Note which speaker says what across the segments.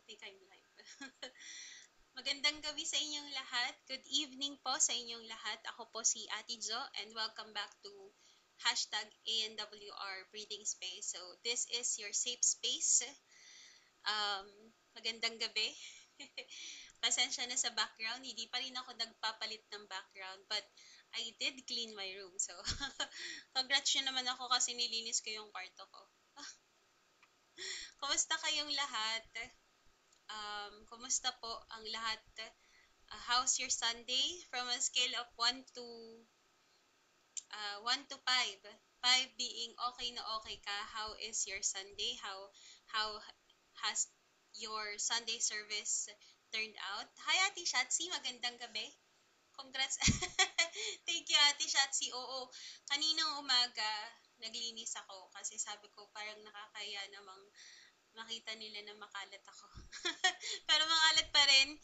Speaker 1: think I'm live. Magandang gabi sa inyong lahat. Good evening po sa inyong lahat. Ako po si Ate Jo and welcome back to hashtag ANWR Breathing Space. So this is your safe space. Um, Magandang gabi. Pasensya na sa background. Hindi pa rin ako nagpapalit ng background but I did clean my room. So congrats nyo naman ako kasi nilinis ko yung kwarto ko. Kumusta kayong lahat? Kumusta po ang lahat? How's your Sunday? From a scale of 1 to 5. 5 being okay na okay ka. How is your Sunday? How has your Sunday service turned out? Hi, Ate Shatsi. Magandang gabi. Congrats. Thank you, Ate Shatsi. Oo, kaninang umaga, naglinis ako kasi sabi ko parang nakakaya namang makita nila na makalat ako. Pero makalat pa rin.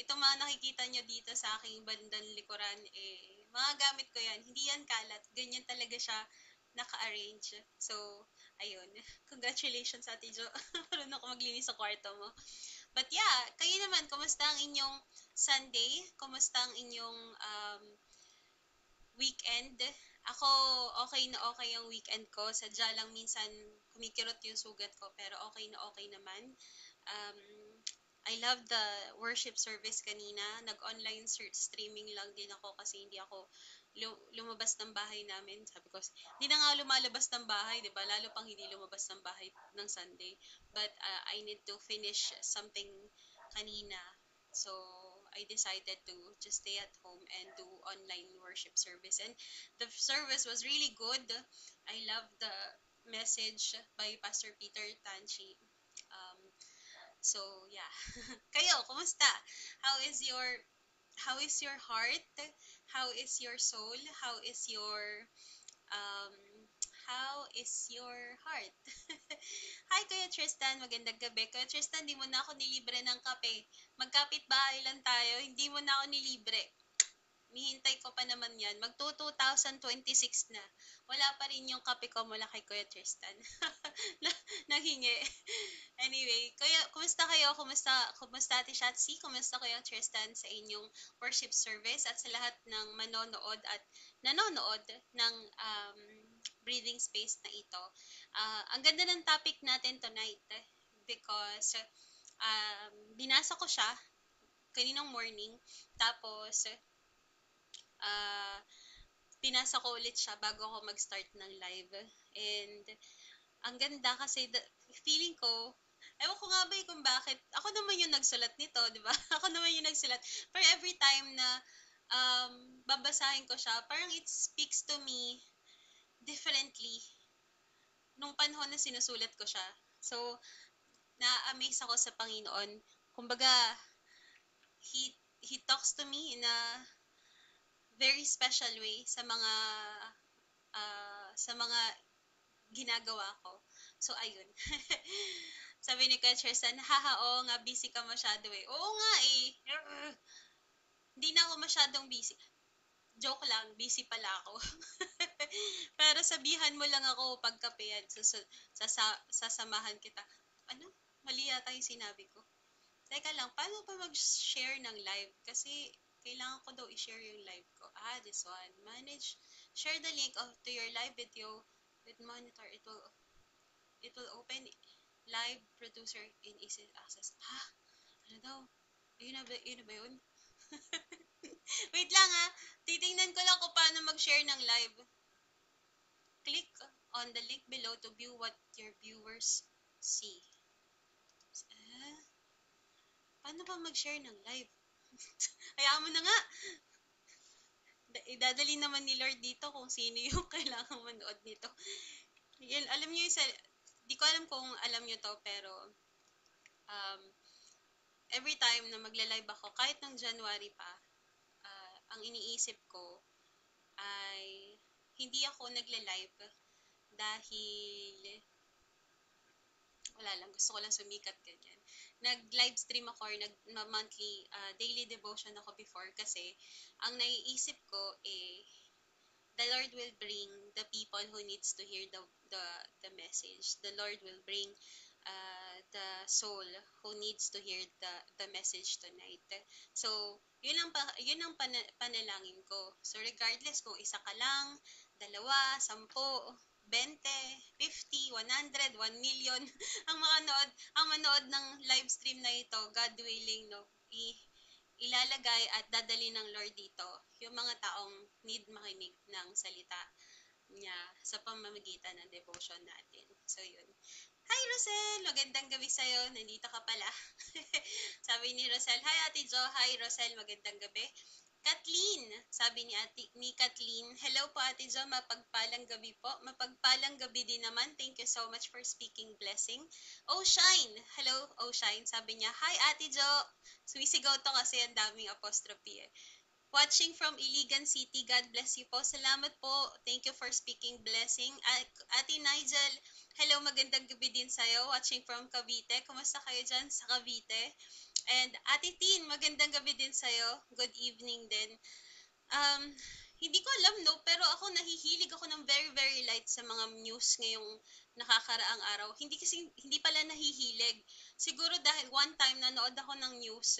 Speaker 1: Itong mga nakikita nyo dito sa aking bandang likuran, mga gamit ko yan. Hindi yan kalat. Ganyan talaga siya naka-arrange. So, ayun. Congratulations, Ate Jo. Marunong ako maglinis sa kwarto mo. But yeah, kayo naman, kumusta ang inyong Sunday? Kumusta ang inyong weekend? Ako, okay na okay ang weekend ko. Sadya lang minsan kumikirot yung sugat ko, pero okay na okay naman. Um, I love the worship service kanina. Nag-online streaming lang din ako kasi hindi ako lumabas ng bahay namin. Sabi ko, hindi na nga lumalabas ng bahay, di ba? Lalo pang hindi lumabas ng bahay ng Sunday. But I need to finish something kanina. So, I decided to just stay at home and do online worship service. And the service was really good. I love the message by Pastor Peter Tanchi. Um, so, yeah. Kayo, kumusta? How is your how is your heart? How is your soul? Um how is your heart? Hi, Kuya Tristan. Magandang gabi. Kuya Tristan, di mo na ako nilibre ng kape. Magkapit bahay lang tayo. Hindi mo na ako nilibre. Nihintay ko pa naman yan. Mag-2026 na. Wala pa rin yung kape ko mula kay Kuya Tristan. Nanghingi. Anyway, kuya, kumusta kayo? Kumusta Ate Shatsi? Kumusta Kuya Tristan sa inyong worship service at sa lahat ng manonood at nanonood ng breathing space na ito? Ang ganda ng topic natin tonight because binasa ko siya kaninang morning. Tapos, uh, pinasa ko ulit siya bago ako mag-start ng live. And ang ganda kasi feeling ko, ewan ko nga ba kung bakit, ako naman yung nagsulat nito, di ba? Ako naman yung nagsulat. Pero every time na babasahin ko siya, parang it speaks to me differently nung panahon na sinusulat ko siya. So, na-amaze ako sa Panginoon. Kumbaga, He talks to me in a very special way sa mga ginagawa ko. So, ayun. Sabi ni Kuya Chersan, haha, oo nga, busy ka masyado eh. Oo nga eh. Hindi na ako masyadong busy. Joke lang, busy pala ako. Pero sabihan mo lang ako pagkapeyan. Sasamahan kita. Ano? Mali yata yung sinabi ko. Teka lang, paano pa mag-share ng live? Kasi kailangan ko daw i-share yung live ko. This one. Manage. Share the link to your live video with monitor. It will open live producer in easy access. Ha? Ano daw? Yun na ba yun? Wait lang ha. Titingnan ko lang kung paano mag-share ng live. Click on the link below to view what your viewers see. Paano ba mag-share ng live? Hayaan mo na nga. Idadali naman ni Lord dito kung sino yung kailangang manood nito. Yan, alam niyo yung di ko alam kung alam niyo to, pero um, every time na magla-live ako, kahit ng January pa, ang iniisip ko ay hindi ako nagla-live dahil wala lang, gusto ko lang sumikat ganyan. Nag-live stream ako or nag-monthly daily devotion ako before kasi ang naiisip ko the Lord will bring the people who needs to hear the message. The Lord will bring the soul who needs to hear the message tonight. So, panalangin ko. So, regardless kung isa ka lang, dalawa, 10, 20, 50, 100, 1 million, ang manood ng live stream na ito, God willing, no, ilalagay at dadali ng Lord dito yung mga taong need makinig ng salita niya sa pamamagitan ng devotion natin. So, yun. Hi, Rosel! Magandang gabi sa'yo. Nandito ka pala. Sabi ni Rosel, Hi, Ate Jo. Hi, Rosel. Magandang gabi. Kathleen, sabi ni Kathleen, hello po Ate Jo, mapagpalang gabi po. Mapagpalang gabi din naman. Thank you so much for speaking blessing. Oshine, hello Oshine, sabi niya, Hi Ate Jo. Sumisigaw to kasi ang daming apostrophe eh. Watching from Iligan City. God bless you po. Salamat po. Thank you for speaking blessing. Ate Nigel, hello, magandang gabi din sa'yo. Watching from Cavite. Kumusta kayo dyan sa Cavite? And Ate Tin, magandang gabi din sa'yo. Good evening din. Hindi ko alam, no? Pero ako, nahihilig ako ng very, very light sa mga news ngayong nakakaraang araw. Hindi pala nahihilig. Siguro dahil one time nanood ako ng news,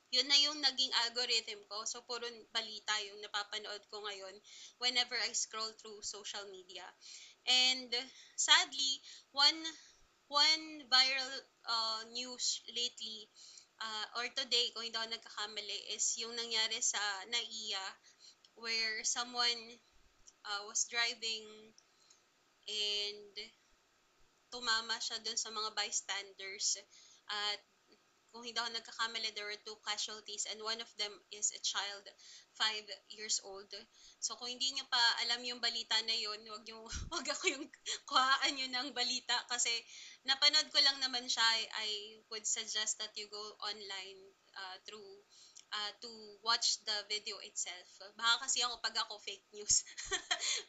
Speaker 1: yun na yung naging algorithm ko. So, puro balita yung napapanood ko ngayon whenever I scroll through social media. And sadly, one viral news lately, or today, kung hindi ako nagkakamali, is yung nangyari sa NAIA where someone was driving and tumama siya dun sa mga bystanders at kung hindi ako nagkakamali, there were 2 casualties and one of them is a child, 5 years old. So kung hindi niyo pa alam yung balita na yun, wag ako yung kuhaan nyo ng balita kasi napanood ko lang naman siya. I would suggest that you go online to watch the video itself. Baka kasi ako fake news.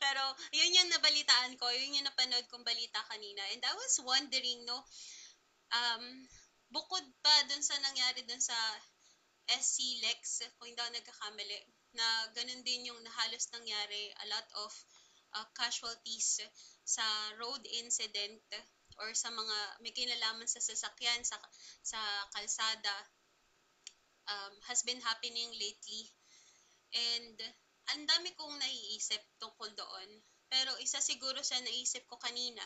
Speaker 1: Pero yun yung nabalitaan ko, yun yung napanood kong balita kanina. And I was wondering, no, um, bukod pa dun sa nangyari dun sa SC Lex, kung hindi ako nagkakamali, na ganun din yung halos nangyari, a lot of casualties sa road incident or sa mga may kinalaman sa sasakyan, sa kalsada, has been happening lately. And ang dami kong naiisip tungkol doon. Pero isa siguro sa naisip ko kanina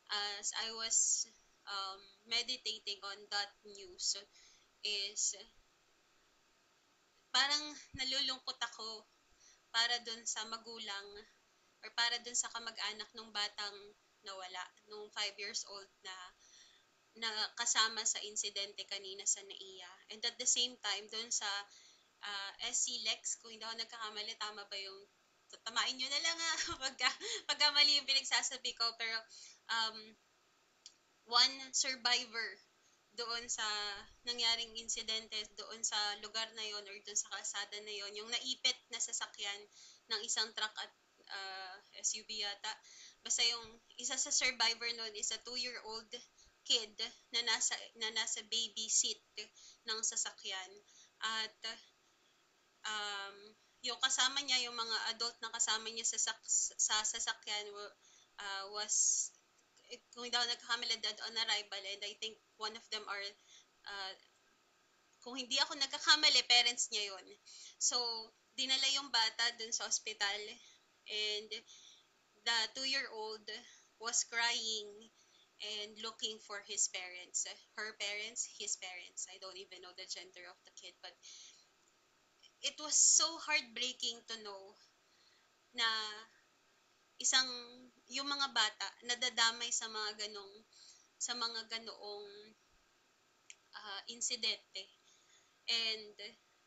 Speaker 1: as I was meditating on that news is parang nalulungkot ako para dun sa magulang or para dun sa kamag-anak ng batang nawala, nung 5 years old na kasama sa insidente kanina sa NAIA. And at the same time, dun sa SC Lex, kung hindi ako nagkakamali, tama ba yung tamain nyo na lang pagka mali yung pinagsasabi ko, pero um, one survivor doon sa nangyaring insidente doon sa lugar na yon or doon sa kalsada na yon, yung naipit na sasakyan ng isang truck at SUV yata. Basta yung isa sa survivor noon is a 2-year-old kid na nasa baby seat ng sasakyan. At yung kasama niya, yung mga adult na kasama niya sa sasakyan was, kung hindi ako nagkakamali, dead on arrival, and I think one of them are, uh, kung hindi ako nagkakamali, parents niya yon. So, dinala yung bata dun sa ospital, and the 2-year-old was crying and looking for his parents. Her parents, his parents. I don't even know the gender of the kid, but it was so heartbreaking to know na isang yung mga bata nadadamay sa mga ganoong insidente. And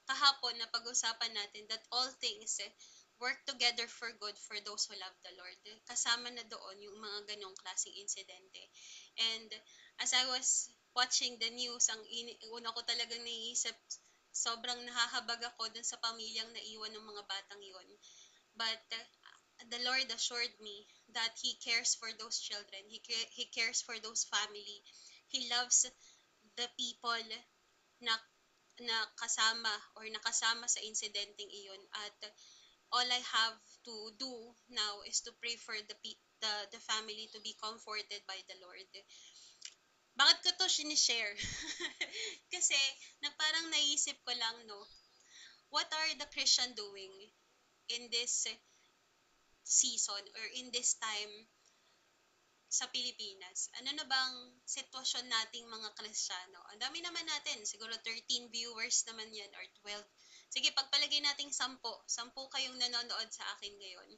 Speaker 1: kahapon na pag-usapan natin that all things work together for good for those who love the Lord. Kasama na doon yung mga ganong klaseng insidente. And as I was watching the news, una ko talagang naiisip, sobrang nahahabag ako dun sa pamilyang naiwan ng mga batang yon. But the Lord assured me that He cares for those children. He cares for those family. He loves the people na kasama or nakasama sa insidenteng iyon. At all I have to do now is to pray for the family to be comforted by the Lord. Bakit ko 'to sinishare? Kasi na parang naisip ko lang 'no, what are the Christian doing in this season or in this time sa Pilipinas? Ano na bang sitwasyon nating mga Kristiyano? Ang dami naman natin, siguro 13 viewers naman 'yan or 12. Sige, pagpalagay nating 10. 10 kayong nanonood sa akin ngayon.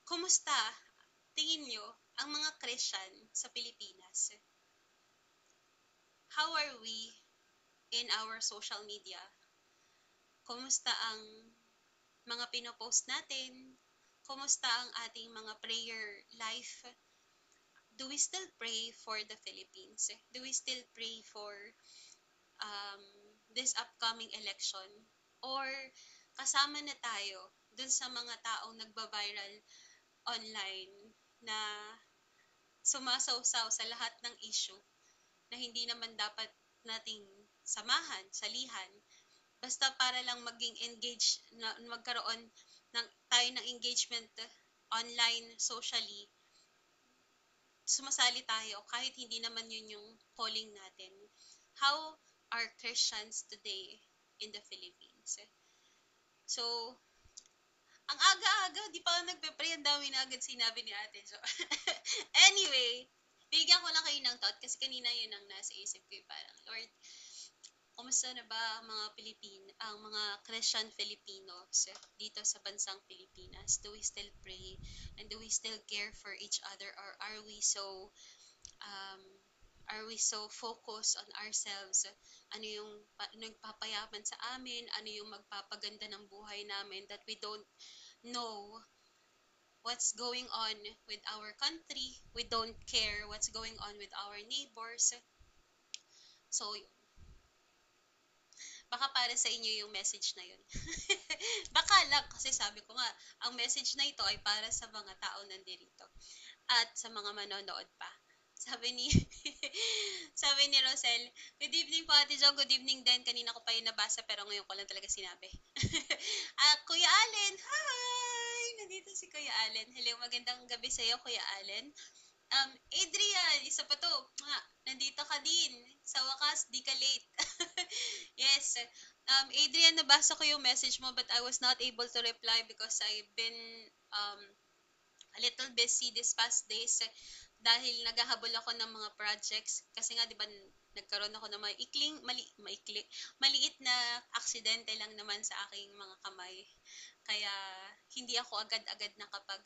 Speaker 1: Kumusta tingin nyo ang mga Christian sa Pilipinas? How are we in our social media? Kumusta ang mga pinopost natin? Kumusta ang ating mga prayer life? Do we still pray for the Philippines? Do we still pray for um, this upcoming election? Or kasama na tayo dun sa mga taong nagba-viral online na sumasawsaw sa lahat ng issue na hindi naman dapat nating samahan, salihan, basta para lang maging engaged, na magkaroon tayo ng engagement online, socially, sumasali tayo kahit hindi naman yun yung calling natin. How are Christians today in the Philippines? So, ang aga-aga, di pa ako nagpe-pray, ang dami na agad sinabi ni ate. So, anyway, bigyan ko lang kayo ng thought kasi kanina yun ang nasa isip ko. Parang, Lord, kumusta na ba ang mga ang mga Christian Filipinos dito sa bansang Pilipinas? Do we still pray? And do we still care for each other? Or um, are we so focused on ourselves? Ano yung nagpapayaman sa amin? Ano yung magpapaganda ng buhay namin that we don't know what's going on with our country? We don't care what's going on with our neighbors. So, baka para sa inyo yung message na yun. Baka lang, kasi sabi ko nga, ang message na ito ay para sa mga tao nandirito at sa mga manonood pa. Sabi ni sabi ni Rosel, good evening po Ate Jo, good evening din. Kanina ko pa yung nabasa pero ngayon ko lang talaga sinabi. Kuya Allen, hi! Nandito si Kuya Allen. Hello, magandang gabi sa iyo Kuya Allen. Adrian, isa pa to. Nandito ka din. Sa wakas, di ka late. Yes. Adrian, nabasa ko yung message mo but I was not able to reply because I've been um, a little busy this past days dahil naghahabol ako ng mga projects kasi nga 'di ba nagkaroon ako ng maliit na aksidente lang naman sa aking mga kamay. Kaya hindi ako agad-agad nakapag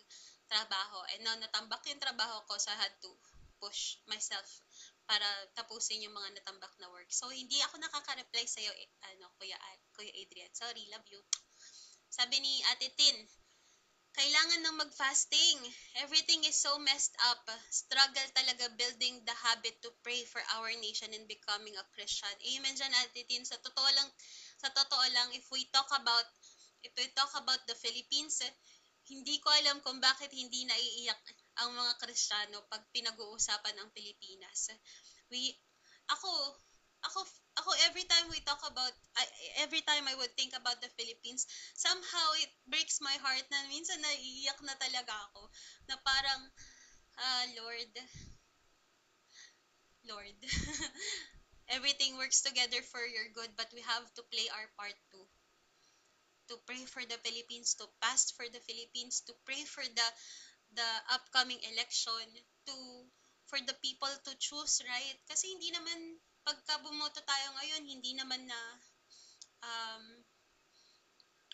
Speaker 1: trabaho. And now natambak yung trabaho ko, so I had to push myself para tapusin yung mga natambak na work. So hindi ako nakaka-reply sa iyo Kuya Adrian. Sorry, love you. Sabi ni Ate Tin, kailangan ng mag-fasting. Everything is so messed up. Struggle talaga building the habit to pray for our nation and becoming a Christian. Amen dyan, Ate Tin. Sa totoo lang, if we talk about the Philippines, hindi ko alam kung bakit hindi naiiyak ang mga Kristiyano pag pinag-uusapan ang Pilipinas. We, ako, ako, ako every time we talk about, every time I would think about the Philippines, somehow it breaks my heart na minsan naiiyak na talaga ako. Na parang, Lord, Lord, everything works together for your good, but we have to play our part too. To pray for the Philippines, to fast for the Philippines, to pray for the upcoming election, to for the people to choose right. Kasi hindi naman pagka bumoto tayo ngayon, hindi naman na um,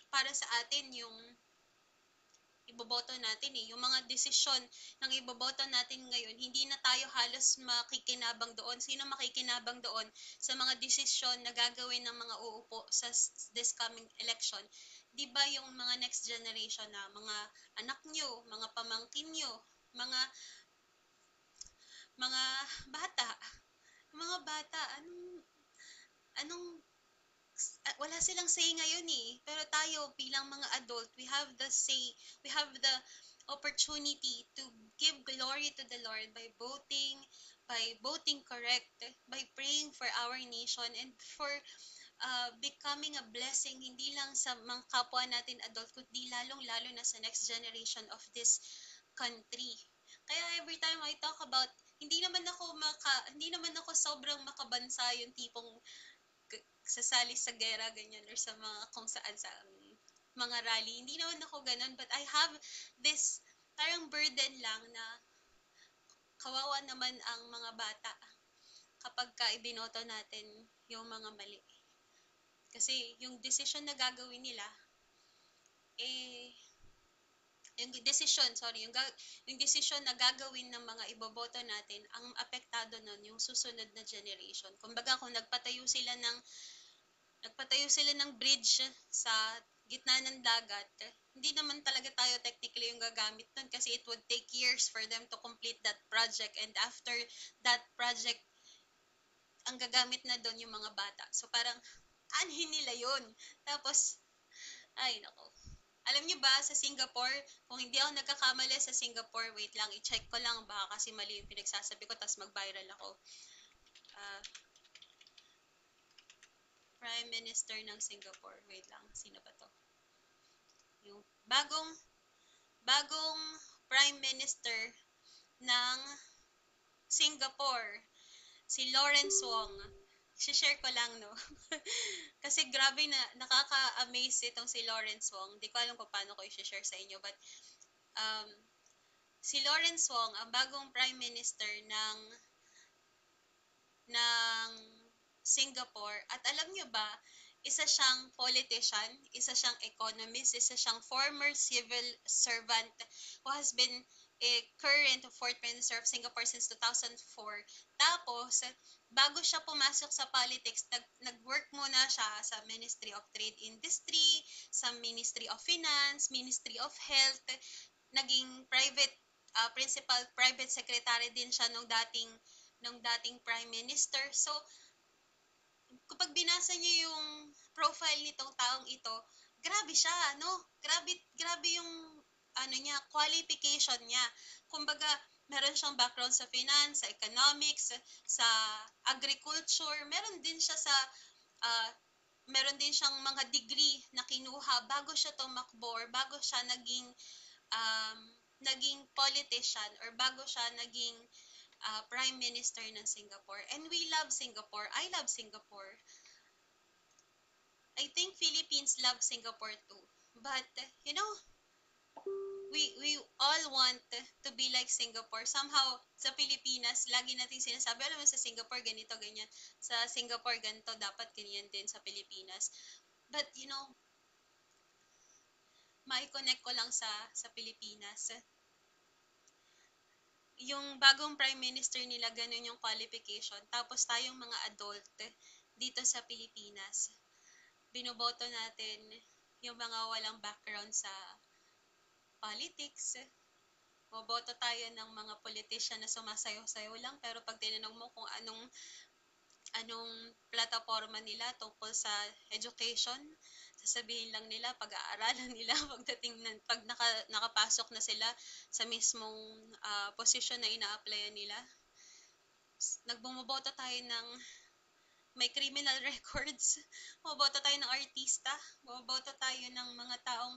Speaker 1: para sa atin yung iboboto natin eh. Yung mga desisyon ng iboboto natin ngayon, hindi na tayo halos makikinabang doon. Sino makikinabang doon sa mga desisyon na gagawin ng mga uupo sa this coming election? Di ba yung mga next generation na mga anak nyo, mga pamangkin nyo, mga mga bata, anong wala silang say ngayon eh. Pero tayo bilang mga adult, we have the opportunity to give glory to the Lord by voting correct, by praying for our nation and for becoming a blessing hindi lang sa mga kapwa natin adult kundi lalong-lalo na sa next generation of this country. Kaya every time I talk about hindi naman ako sobrang makabansa yung tipong sasali sa gera ganyan or sa mga kung saan sa mga rally. Hindi naman ako ganun, but I have this parang burden lang na kawawa naman ang mga bata kapag ka ibinoto natin yung mga mali. Kasi yung desisyon na gagawin nila, eh, yung desisyon na gagawin ng mga iboboto natin, ang apektado nun yung susunod na generation. Kumbaga, kung nagpatayo sila ng bridge sa gitna ng dagat, hindi naman talaga tayo technically yung gagamit nun kasi it would take years for them to complete that project, and after that project, ang gagamit na doon yung mga bata. So parang, anhin nila yun. Tapos, ay nako. Alam niyo ba, sa Singapore, kung hindi ako nagkakamali sa Singapore, wait lang, i-check ko lang, baka kasi mali yung pinagsasabi ko, tapos mag-viral ako. Ah, Prime Minister ng Singapore, wait lang, sino ba to? Yung bagong Prime Minister ng Singapore, si Lawrence Wong. Share ko lang, no? Kasi grabe na, nakaka-amaze itong si Lawrence Wong. Hindi ko alam kung paano ko i-share sa inyo, but um, si Lawrence Wong, ang bagong Prime Minister ng Singapore. At alam nyo ba, isa siyang politician, isa siyang economist, isa siyang former civil servant who has been a current fourth minister of Singapore since 2004. Tapos, bago siya pumasok sa politics, nag-work muna siya sa Ministry of Trade Industry, sa Ministry of Finance, Ministry of Health, naging principal private secretary din siya nung dating prime minister. So, kapag binasa niyo yung profile nitong taong ito, grabe siya, no? Grabe, grabe yung qualification niya. Kumbaga, meron siyang background sa finance, sa economics, sa agriculture, uh, meron din siyang mga degree na kinuha bago siya tumakbo or bago siya naging politician or bago siya naging Prime Minister ng Singapore. And we love Singapore. I love Singapore. I think Philippines love Singapore too. But, you know, we all want to be like Singapore. Somehow, sa Pilipinas, lagi nating sinasabi, alam mo sa Singapore, ganito, ganyan. Sa Singapore, ganito, dapat ganyan din sa Pilipinas. But, mai-connect ko lang sa Pilipinas. Yung bagong Prime Minister nila, ganun yung qualification. Tapos tayong mga adult dito sa Pilipinas, binoboto natin yung mga walang background sa politics. Boboto tayo ng mga politician na sumasayaw-sayaw lang, pero pag tinanong mo kung anong plataforma nila tungkol sa education, sasabihin lang nila, pag-aaralan nila pag nakapasok na sila sa mismong posisyon na ina-applyan nila. Nagbumoboto tayo ng may criminal records, bumoboto tayo ng artista, bumoboto tayo ng mga taong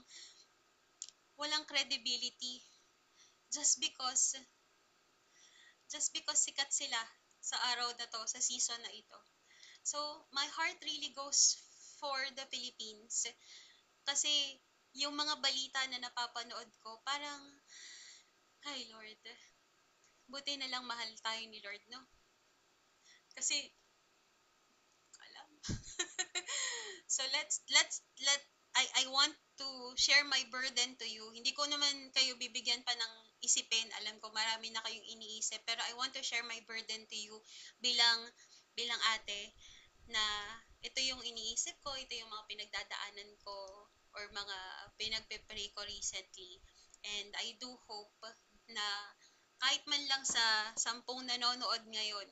Speaker 1: walang credibility just because sikat sila sa araw na to, sa season na ito. So, my heart really goes for the Philippines kasi yung mga balita na napapanood ko, parang, ay Lord, buti na lang mahal tayo ni Lord, no? Kasi, alam. So, I want to share my burden to you. Hindi ko naman kayo bibigyan pa ng isipin. Alam ko marami na kayong iniisip, pero I want to share my burden to you bilang ate, na ito yung iniisip ko, ito yung mga pinagdadaanan ko or mga pinagpe-pray ko recently. And I do hope na kahit man lang sa 10 nanonood ngayon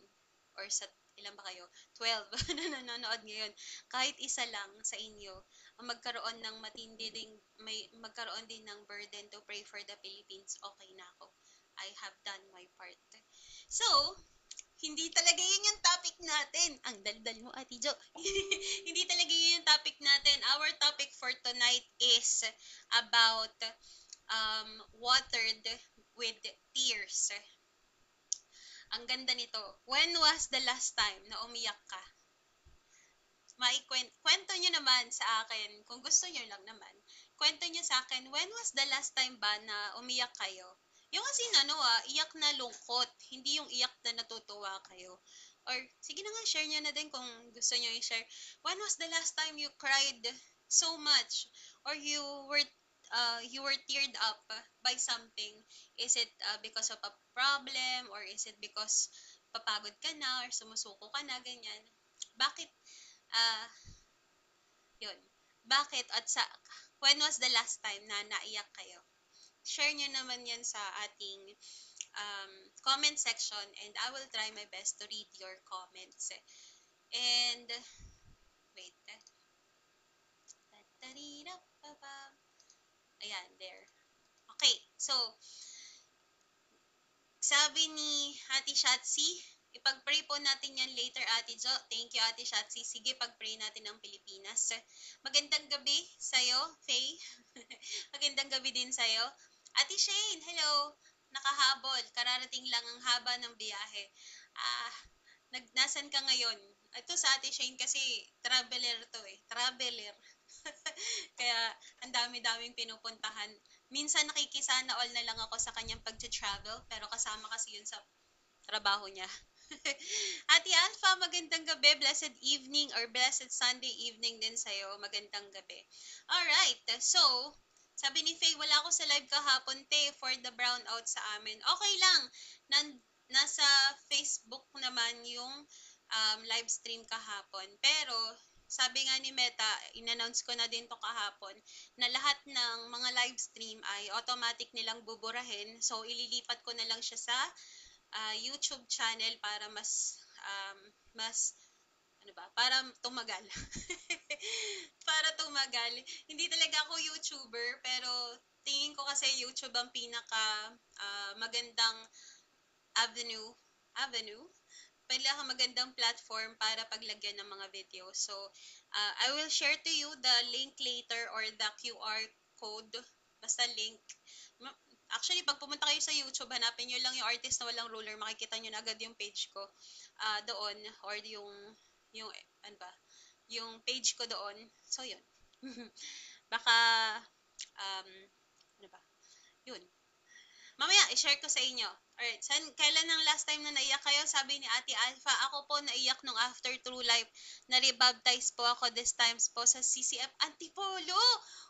Speaker 1: or sa ilan ba kayo? 12 na nanonood ngayon. Kahit isa lang sa inyo ang magkaroon ng magkaroon din ng burden to pray for the Philippines, okay na ako. I have done my part. So, hindi talaga yun yung topic natin. Ang daldal mo, Ate Jo. Hindi talaga yun yung topic natin. Our topic for tonight is about watered with tears. Ang ganda nito. When was the last time na umiyak ka? Kwento nyo naman sa akin, kung gusto nyo lang naman, kwento nyo sa akin, when was the last time ba na umiyak kayo? Yung kasi iyak na lungkot, hindi yung iyak na natutuwa kayo. Or, sige na nga, share nyo na din kung gusto nyo i-share. When was the last time you cried so much? Or you were teared up by something? Is it because of a problem? Or is it because papagod ka na? Or sumusuko ka na? Ganyan. Bakit ah, yun. Bakit at when was the last time na naiyak kayo? Share nyo naman yan sa ating comment section and I will try my best to read your comments. And, wait. Ayan, there. Okay, so, sabi ni Ate Shatsi, ipag-pray po natin yan later, Ate Jo. Thank you, Ate Shatsi. Sige, pag-pray natin ng Pilipinas. Magandang gabi sa'yo, Faye. Magandang gabi din sa'yo. Ate Shane, hello. Nakahabol. Kararating lang ang haba ng biyahe. Nasan ka ngayon? Ito sa Ate Shane kasi traveler to eh. Traveler. Kaya ang dami-daming pinupuntahan. Minsan nakikisana all na lang ako sa kanyang pag-travel pero kasama kasi yun sa trabaho niya. Ate Alpha, magandang gabi, blessed evening or blessed Sunday evening din sa'yo. Magandang gabi. Alright, so, sabi ni Faye, wala ako sa live kahapon, te, for the brownout sa amin. Okay lang, nasa Facebook naman yung live stream kahapon. Pero, sabi nga ni Meta, in-announce ko na din to kahapon, na lahat ng mga live stream ay automatic nilang buburahin. So, ililipat ko na lang siya sa YouTube channel para mas para tumagal. Para tumagal. Hindi talaga ako YouTuber, pero tingin ko kasi YouTube ang pinaka magandang avenue, avenue magandang platform para paglagyan ng mga video. So, I will share to you the link later or the QR code. Basta link. Actually, pag pumunta kayo sa YouTube, hanapin nyo lang yung artist na walang ruler, makikita nyo na agad yung page ko doon or ano ba, yung page ko doon. So, yun. Baka, um, ano ba, yun. Mamaya, i-share ko sa inyo. Alright, kailan ang last time na naiyak kayo? Sabi ni Ate Alpha, ako po naiyak nung after True Life. Na-rebaptize po ako this times po sa CCF Antipolo.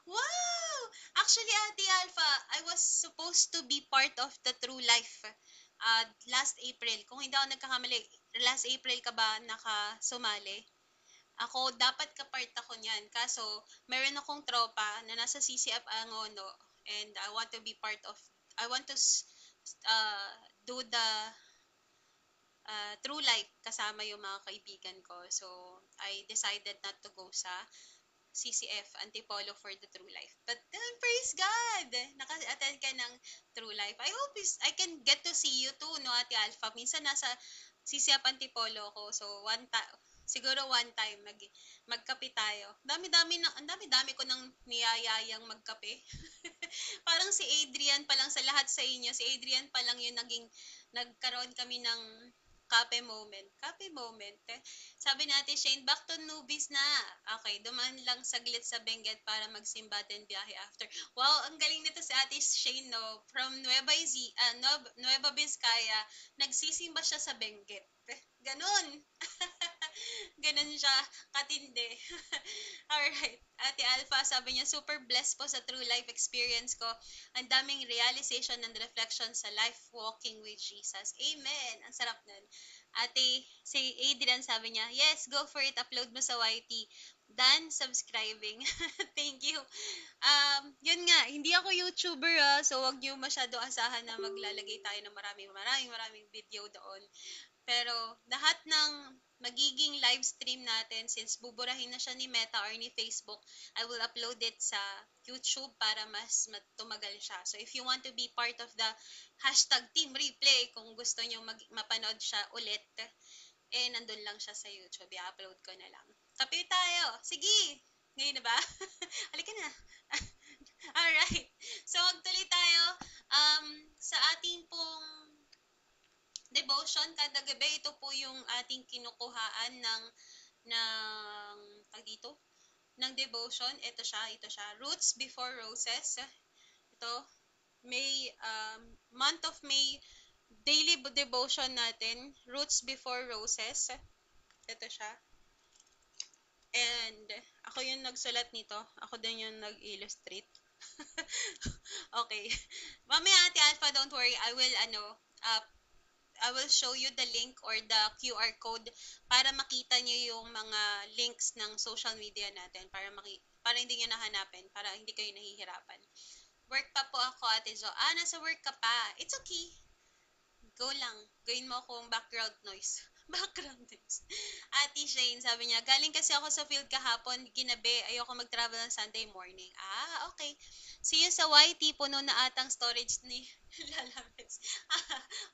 Speaker 1: Wow! Actually, Ate Alpha, I was supposed to be part of the True Life last April. Kung hindi ako nagkakamali, last April ka ba nakasumali? Ako, dapat ka-part ako niyan. Kaso, meron akong tropa na nasa CCF Angono and I want to do the True Life kasama yung mga kaibigan ko. So, I decided not to go sa CCF Antipolo for the True Life. But praise God! Naka-attend ka ng True Life. I hope I can get to see you too, no, Ate Alpha. Minsan nasa CCF Antipolo ko. So, siguro one time magkape tayo. Ang dami-dami ko nang niyayayang magkape. Parang si Adrian pa lang sa lahat sa inyo, si Adrian pa lang yung nagkaroon kami ng kape moment. Kape moment. Sabi natin, Shane, back to newbies na. Okay, dumaan lang saglit sa Benguet para magsimba din biyahe after. Wow, ang galing nito si Ate Shane, no? From Nueva Vizcaya, nagsisimba siya sa Benguet. Ganon. Ganon siya, katindi. Alright. Ate Alpha, sabi niya, super blessed po sa true life experience ko. Ang daming realization and reflection sa life walking with Jesus. Amen. Ang sarap nun. Ate, si Adrian sabi niya, yes, go for it. Upload mo sa YT. Done subscribing. Thank you. Yun nga, hindi ako YouTuber so wag niyo masyado asahan na maglalagay tayo ng maraming video doon. Pero lahat ng magiging live stream natin, since buburahin na siya ni Meta or ni Facebook, I will upload it sa YouTube para mas tumagal siya. So if you want to be part of the hashtag Team Replay, kung gusto nyo mapanood siya ulit, nandun lang siya sa YouTube. I-upload ko na lang. Kape tayo! Sige! Ngayon na ba? Halika na! Alright. So, magtuloy tayo sa ating pong devotion kada gabi. Ito po yung ating kinukuhaan ng tag dito, ng devotion. Ito siya. Roots Before Roses. Ito, May, month of May, daily devotion natin, Roots Before Roses. Ito siya. And ako yung nagsulat nito. Ako din yung nag-illustrate. Okay. Mamaya, Ate Alpha, don't worry. Uh, I will show you the link or the QR code para makita niyo yung mga links ng social media natin para hindi niyo nahanapin, para hindi kayo nahihirapan. Work pa po ako, Ate Jo. Nasa work ka pa. It's okay. Go lang. Gawin mo akong background noise. Background noise. Ate Shane, sabi niya, galing kasi ako sa field kahapon, ginabi, ayoko mag-travel ng Sunday morning. Okay. See you sa YT, puno na atang storage ni Lalabes.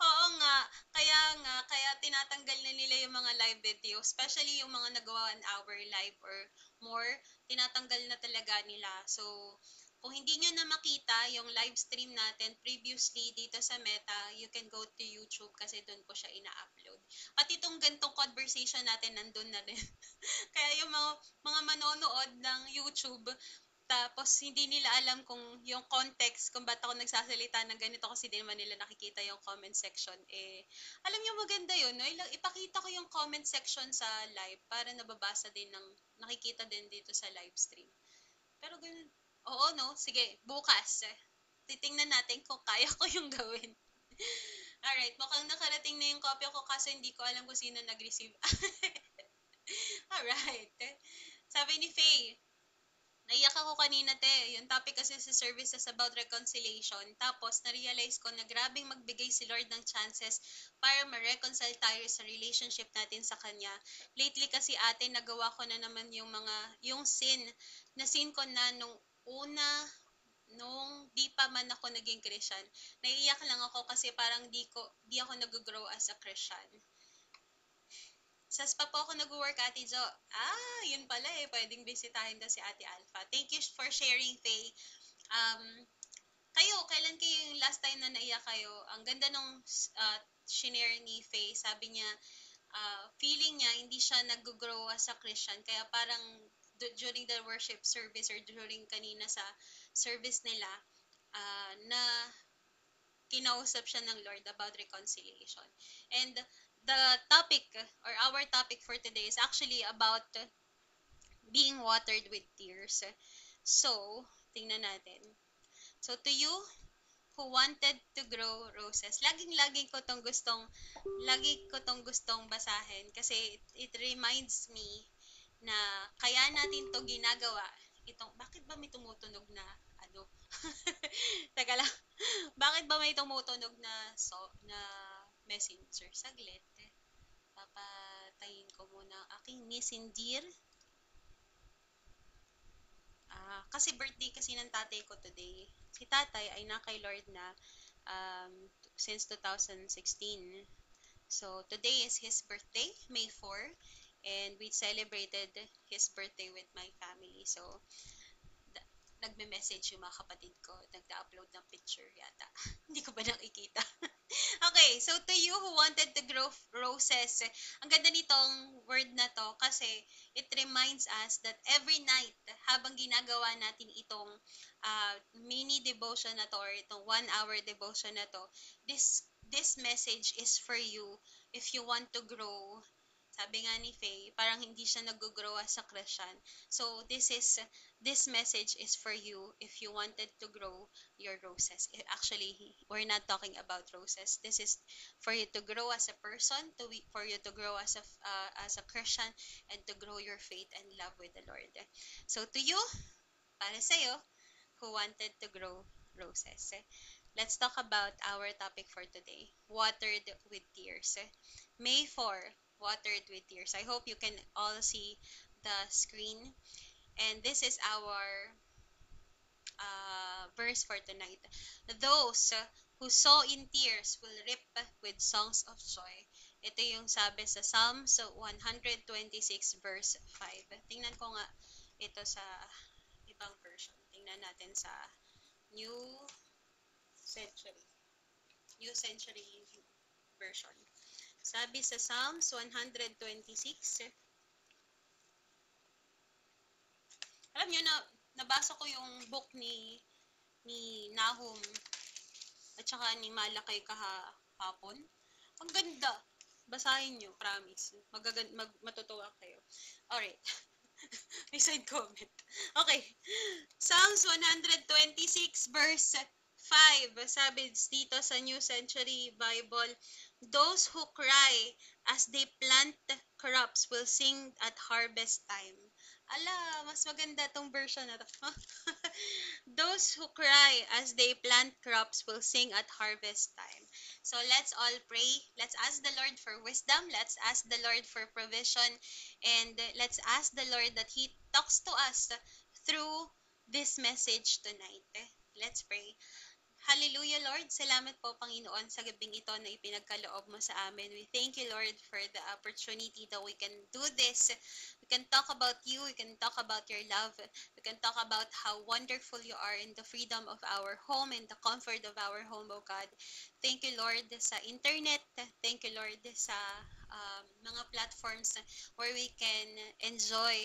Speaker 1: Oo nga, kaya tinatanggal na nila yung mga live video, especially yung mga nagawa 1 hour live or more, tinatanggal na talaga nila. So, kung hindi nyo na makita yung live stream natin previously dito sa Meta, you can go to YouTube kasi doon ko siya ina-upload. At itong gantong conversation natin nandun na rin. Kaya yung mga manonood ng YouTube, tapos hindi nila alam kung yung context, kung ba't ako nagsasalita ng ganito kasi di naman nila nakikita yung comment section. Alam niyo maganda yun, no? Ipakita ko yung comment section sa live para nababasa din nakikita din dito sa live stream. Pero ganun. Oo, no? Sige, bukas. Titingnan natin kung kaya ko yung gawin. Alright, mukhang nakarating na yung copy ko kaso hindi ko alam kung sino nag-receive. Alright. Sabi ni Faye, naiyak ako kanina, te. Yung topic kasi sa service is about reconciliation. Tapos, na-realize ko na grabing magbigay si Lord ng chances para ma-reconcile tayo sa relationship natin sa Kanya. Lately kasi ate, nagawa ko na naman yung sin. Na-sin ko na nung di pa man ako naging Christian. Naiiyak lang ako kasi parang di ako nag-grow as a Christian. Sas pa po ako nag-work, Ate Jo. Yun pala pwedeng bisitahin daw si Ate Alpha. Thank you for sharing, Faye. Um, kailan kayo yung last time na naiyak kayo? Ang ganda nung shinare ni Faye. Sabi niya, feeling niya hindi siya nag-grow as a Christian. Kaya parang during the worship service or during kanina sa service nila, na kinausap siya ng Lord about reconciliation. And the topic or our topic for today is actually about being watered with tears. So, tingnan natin. So, to you who wanted to grow roses, lagi ko tong gustong basahin kasi it reminds me na kaya natin to ginagawa. Bakit ba may tumutunog na Teka lang. Bakit ba may tumutunog na messenger? Saglit. Papatayin ko muna ang aking messenger. Kasi birthday kasi ng tatay ko today. Si tatay ay na kay Lord na since 2016. So, today is his birthday, May 4. And we celebrated his birthday with my family. So, nagme-message yung mga kapatid ko. Nagda-upload ng picture yata. Hindi ko ba nakikita? Okay, so to you who wanted to grow roses, ang ganda nitong word na to kasi it reminds us that every night, habang ginagawa natin itong mini devotion na to or itong 1 hour devotion na to, this message is for you if you want to grow. Sabi nga ni Faye, parang hindi siya nag-grow as a Christian. So, this message is for you if you wanted to grow your roses. Actually, we're not talking about roses. This is for you to grow as a person, for you to grow as a Christian, and to grow your faith and love with the Lord. So, to you, para sa'yo, who wanted to grow roses. Let's talk about our topic for today, watered with tears. May 4, watered with tears. I hope you can all see the screen. And this is our verse for tonight. Those who sow in tears will reap with songs of joy. Ito yung sabi sa Psalms 126 verse 5. Tingnan ko nga ito sa ibang version. Tingnan natin sa New Century. New Century version. Sabi sa Psalms 126, alam niyo na, nabasa ko yung book ni Nahum at saka ni Malakay kahapon. Ang ganda. Basahin nyo, promise. Matutuwa kayo. Alright. May side comment. Okay. Psalms 126 verse 5. Sabi dito sa New Century Bible, those who cry as they plant crops will sing at harvest time. Ala, mas maganda tong version na to. Those who cry as they plant crops will sing at harvest time. So let's all pray. Let's ask the Lord for wisdom. Let's ask the Lord for provision. And let's ask the Lord that He talks to us through this message tonight. Let's pray. Hallelujah, Lord. Salamat po, Panginoon, sa gabing ito na ipinagkaloob mo sa amin. We thank you, Lord, for the opportunity that we can do this. We can talk about you. We can talk about your love. We can talk about how wonderful you are in the freedom of our home and the comfort of our home, oh God. Thank you, Lord, sa internet. Thank you, Lord, sa mga platforms where we can enjoy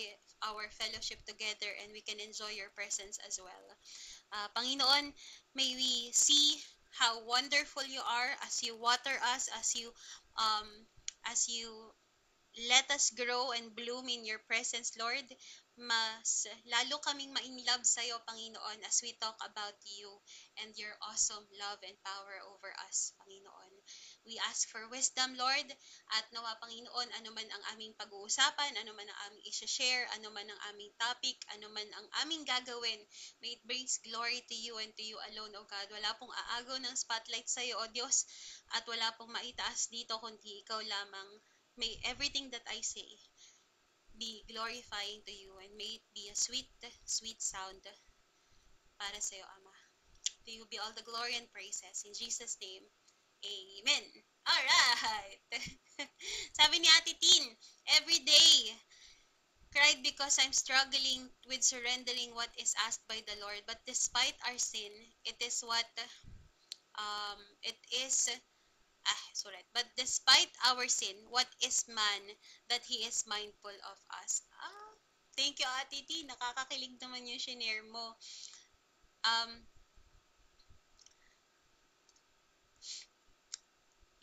Speaker 1: our fellowship together and we can enjoy your presence as well. Panginoon, may we see how wonderful you are as you water us, um, as you let us grow and bloom in your presence, Lord. Mas lalo kaming ma-inlove sa iyo, Panginoon, as we talk about you and your awesome love and power over us, Panginoon. We ask for wisdom, Lord, at nawa, Panginoon, ano man ang aming pag-uusapan, ano man ang aming i-share, ano man ang aming topic, ano man ang aming gagawin, may it brings glory to you and to you alone, O God. Wala pong aagaw ng spotlight sa iyo, O Diyos, at wala pong maitaas dito kundi ikaw lamang. May everything that I say be glorifying to you and may it be a sweet, sweet sound para sa iyo, Ama. To you be all the glory and praises. In Jesus' name, Amen. Alright. Sabi ni Ate Tin, every day, cried because I'm struggling with surrendering what is asked by the Lord. But despite our sin, it is what, it is sorry. But despite our sin, what is man that He is mindful of us? Thank you, Ate T. Nakakakilig naman yung shinare mo.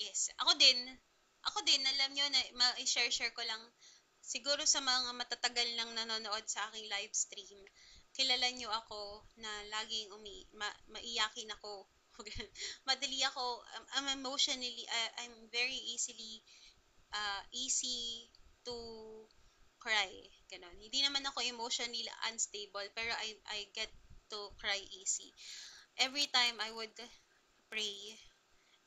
Speaker 1: Yes. Ako din, alam nyo, na ma-share ko lang, siguro sa mga matatagal nang nanonood sa aking live stream, kilala nyo ako na laging maiyakin ako. Madali ako, I'm emotionally, I'm very easy to cry. Ganon. Hindi naman ako emotionally unstable, pero I get to cry easy. Every time I would pray,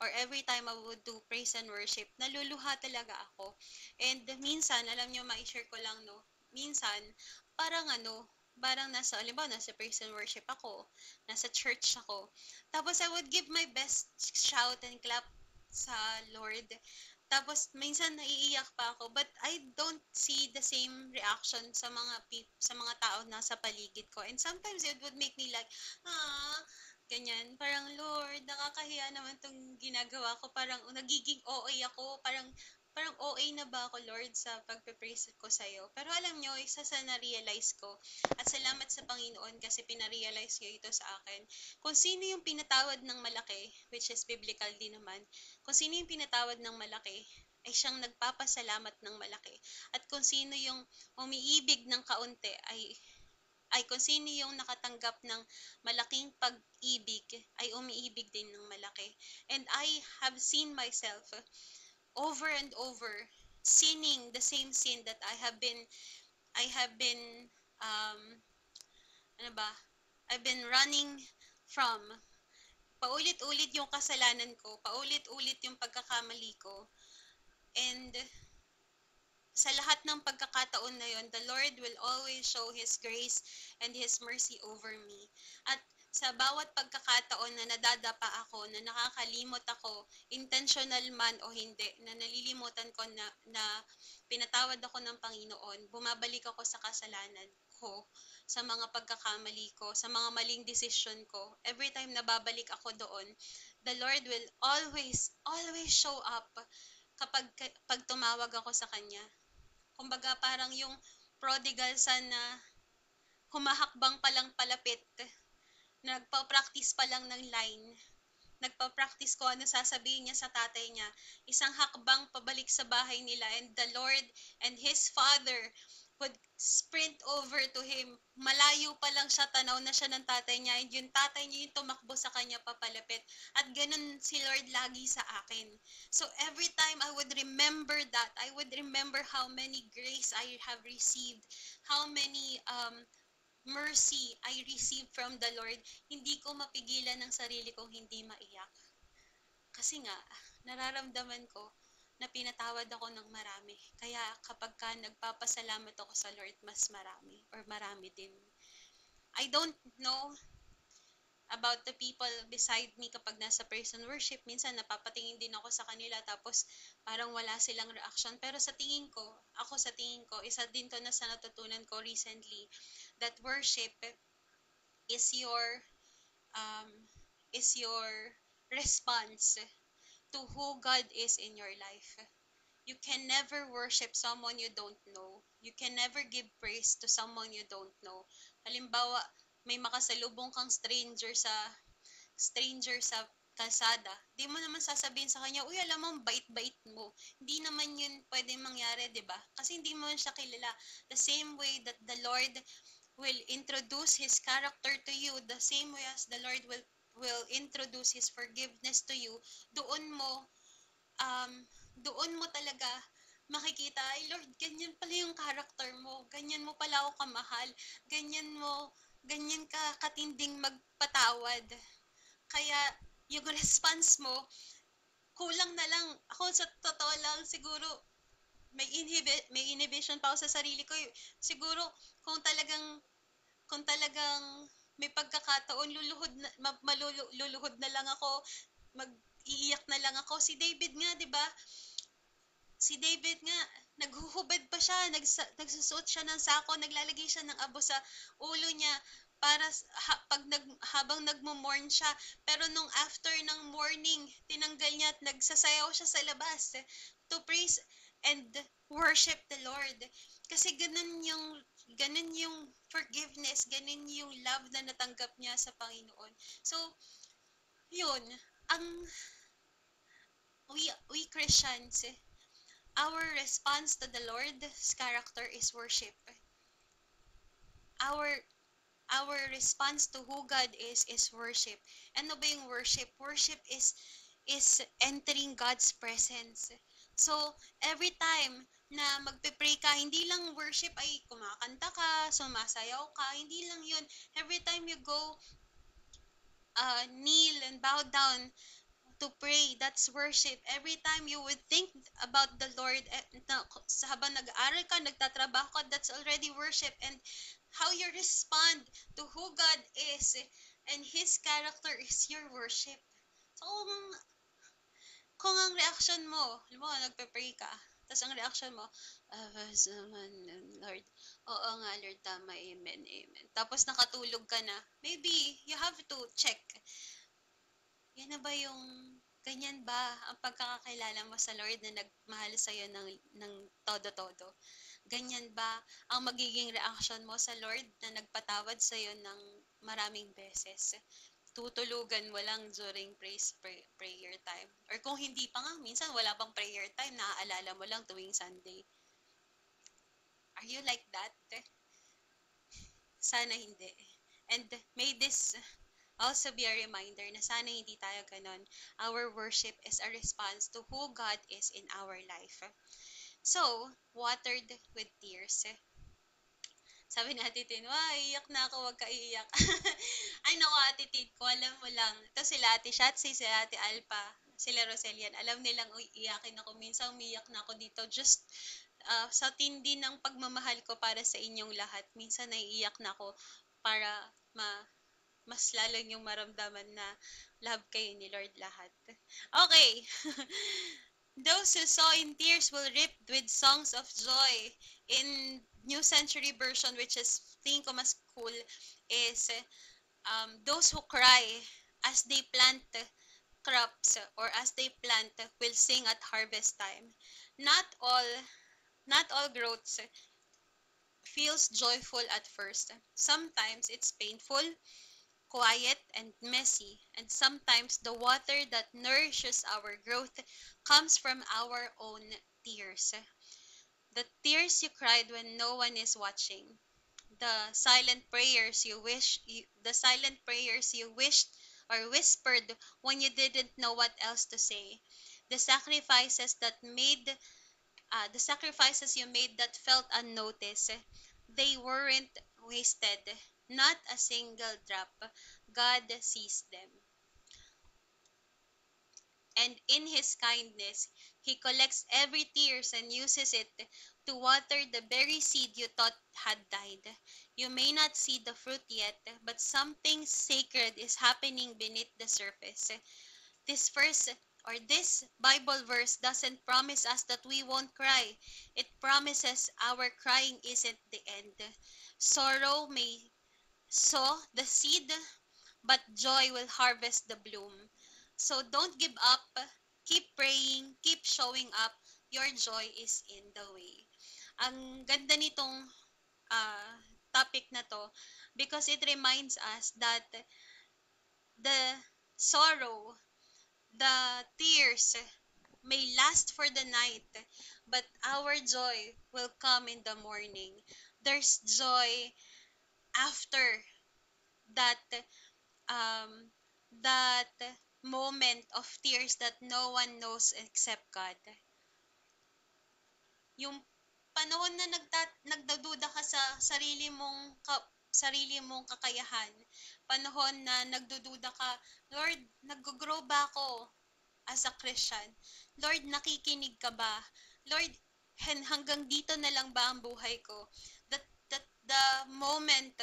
Speaker 1: or every time I would do praise and worship, naluluha talaga ako. And minsan, alam nyo, ma-share ko lang, no? Minsan, parang nasa praise and worship ako, nasa church ako. Tapos I would give my best shout and clap sa Lord. Tapos minsan naiiyak pa ako, but I don't see the same reaction sa mga tao na sa paligid ko. And sometimes it would make me like, ganyan. Parang, Lord, nakakahiya naman tong ginagawa ko. Parang nagiging OA ako. Parang OA na ba ako, Lord, sa pagpe-praise ko sa'yo? Pero alam nyo, isa sa na-realize ko, at salamat sa Panginoon kasi pina-realize nyo ito sa akin, kung sino yung pinatawad ng malaki, which is biblical din naman, kung sino yung pinatawad ng malaki, ay siyang nagpapasalamat ng malaki. At kung sino yung umiibig ng kaunti, ay kung sino yung nakatanggap ng malaking pag-ibig, ay umiibig din ng malaki. And I have seen myself over and over sinning the same sin that I have been um ano ba I've been running from. Paulit-ulit yung kasalanan ko, paulit-ulit yung pagkakamali ko. And sa lahat ng pagkakataon na yon, the Lord will always show His grace and His mercy over me. At sa bawat pagkakataon na nadadapa ako, na nakakalimot ako, intentional man o hindi, na nalilimutan ko na pinatawad ako ng Panginoon, bumabalik ako sa kasalanan ko, sa mga pagkakamali ko, sa mga maling desisyon ko. Every time na babalik ako doon, The Lord will always show up pag tumawag ako sa Kanya. Kumbaga parang yung prodigal son na humahakbang pa lang palapit, nagpa-practice pa lang ng line, nagpa-practice ko ano sasabihin niya sa tatay niya, isang hakbang pabalik sa bahay nila, and the Lord and his father would sprint over to him. Malayo pa lang siya, tanaw na siya ng tatay niya, and yung tatay niya yung tumakbo sa kanya papalapit. At ganun si Lord lagi sa akin. So every time I would remember that, I would remember how many grace I have received, how many mercy I received from the Lord, hindi ko mapigilan ng sarili kong hindi maiyak. Kasi nga, nararamdaman ko na pinatawad ako ng marami. Kaya kapag ka nagpapasalamat ako sa Lord, mas marami or marami din. I don't know about the people beside me kapag nasa praise and worship. Minsan napapatingin din ako sa kanila tapos parang wala silang reaction. Pero sa tingin ko, isa din to na sa natutunan ko recently, that worship is your um, response to who God is in your life. You can never worship someone you don't know. You can never give praise to someone you don't know. Halimbawa, may makasalubong kang stranger sa kalsada, di mo naman sasabihin sa kanya, uy, alam mo, bait-bait mo. Hindi naman yun pwede mangyari, di ba? Kasi hindi mo siya kilala. The same way that the Lord will introduce His character to you, the same way as the Lord will introduce His forgiveness to you, doon mo um, doon mo talaga makikita, ay Lord, ganyan pala yung character mo, ganyan mo pala ako kamahal, ganyan ka katinding magpatawad. Kaya yung response mo, kulang na lang, ako sa totoo lang, siguro, may inhibition pa ako sa sarili ko. Siguro, kung talagang may pagkakataon, luluhod na lang ako, mag-iiyak na lang ako. Si David nga, di ba? Si David nga, naghuhubad pa siya, nagsusuot siya ng sako, naglalagay siya ng abo sa ulo niya para habang nagmo-mourn siya. Pero nung after ng mourning, tinanggal niya at nagsasayaw siya sa labas to praise and worship the Lord. Kasi ganun yung forgiveness, ganun yung love na natanggap niya sa Panginoon. So, yun, ang we Christians, our response to the Lord's character is worship. Our our response to who God is worship. Ano ba yung worship? Worship is entering God's presence. So, every time na magpe-pray ka, hindi lang worship ay kumakanta ka, sumasayaw ka, hindi lang yun. Every time you go kneel and bow down to pray, that's worship. Every time you would think about the Lord, habang nag-aaral ka, nagtatrabaho ka, that's already worship. And how you respond to who God is and His character is your worship. So, kung ang reaction mo, nagpe-pray ka, tapos ang reaction mo, Lord, oo nga, Lord, tama, amen, amen. Tapos nakatulog ka na, maybe you have to check, yan na ba ganyan ba ang pagkakakilala mo sa Lord na nagmahal sa'yo ng todo-todo? Ganyan ba ang magiging reaction mo sa Lord na nagpatawad sa'yo ng maraming beses? Tutulugan mo lang during prayer time. Or kung hindi pa nga, minsan wala pang prayer time, naaalala mo lang tuwing Sunday. Are you like that? Sana hindi. And may this also be a reminder na sana hindi tayo ganon. Our worship is a response to who God is in our life. So, watered with tears. Sabi ni Ate Tin, iiyak na ako, wag ka iiyak. Ay, naku, Ate Tin ko, alam mo lang. Ito sila Ate Shatsi, sila Ate Alpa, sila Roselian. Alam nilang iiyakin ako. Minsan umiyak na ako dito. Just sa tindi ng pagmamahal ko para sa inyong lahat. Minsan naiiyak na ako para mas lalo niyong maramdaman na love kayo ni Lord lahat. Okay. Those who saw in tears will reap with songs of joy. In New Century Version, which is tingin ko mas cool, is those who cry as they plant crops or as they plant will sing at harvest time. Not all not all growth feels joyful at first. Sometimes it's painful, quiet, and messy. And sometimes the water that nourishes our growth comes from our own tears. The tears you cried when no one is watching. The silent prayers you wished or whispered when you didn't know what else to say. The sacrifices the sacrifices you made that felt unnoticed. They weren't wasted. Not a single drop. God sees them. And in his kindness, he collects every tears and uses it to water the very seed you thought had died. You may not see the fruit yet, but something sacred is happening beneath the surface. This verse this Bible verse doesn't promise us that we won't cry. It promises our crying isn't the end. Sorrow may sow the seed, but joy will harvest the bloom. So don't give up. Keep praying, keep showing up. Your joy is in the way. Ang ganda nitong uh, topic na to because it reminds us that the sorrow, the tears may last for the night, but our joy will come in the morning. There's joy after that um that moment of tears that no one knows except God. Yung panahon na nagdaduda ka sa sarili mong kakayahan. Panahon na nagdududa ka, Lord, nag-grow ba ako as a Christian? Lord, nakikinig ka ba? Lord, hanggang dito na lang ba ang buhay ko? The moment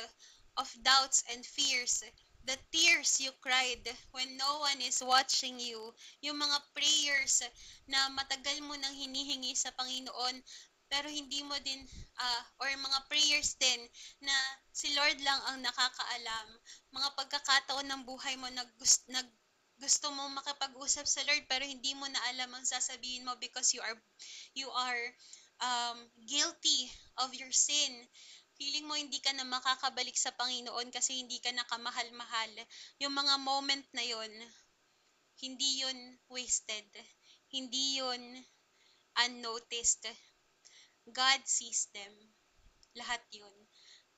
Speaker 1: of doubts and fears, the tears you cried when no one is watching you, yung mga prayers na matagal mo nang hinihingi sa Panginoon, pero hindi mo din, or mga prayers din na si Lord lang ang nakakaalam, mga pagkakataon ng buhay mo na gusto mo makipag-usap sa Lord pero hindi mo na alam ang sasabihin mo because you are guilty of your sin. Feeling mo hindi ka na makakabalik sa Panginoon kasi hindi ka na kamahal-mahal. Yung mga moment na yon, hindi yun wasted. Hindi yun unnoticed. God sees them. Lahat yun.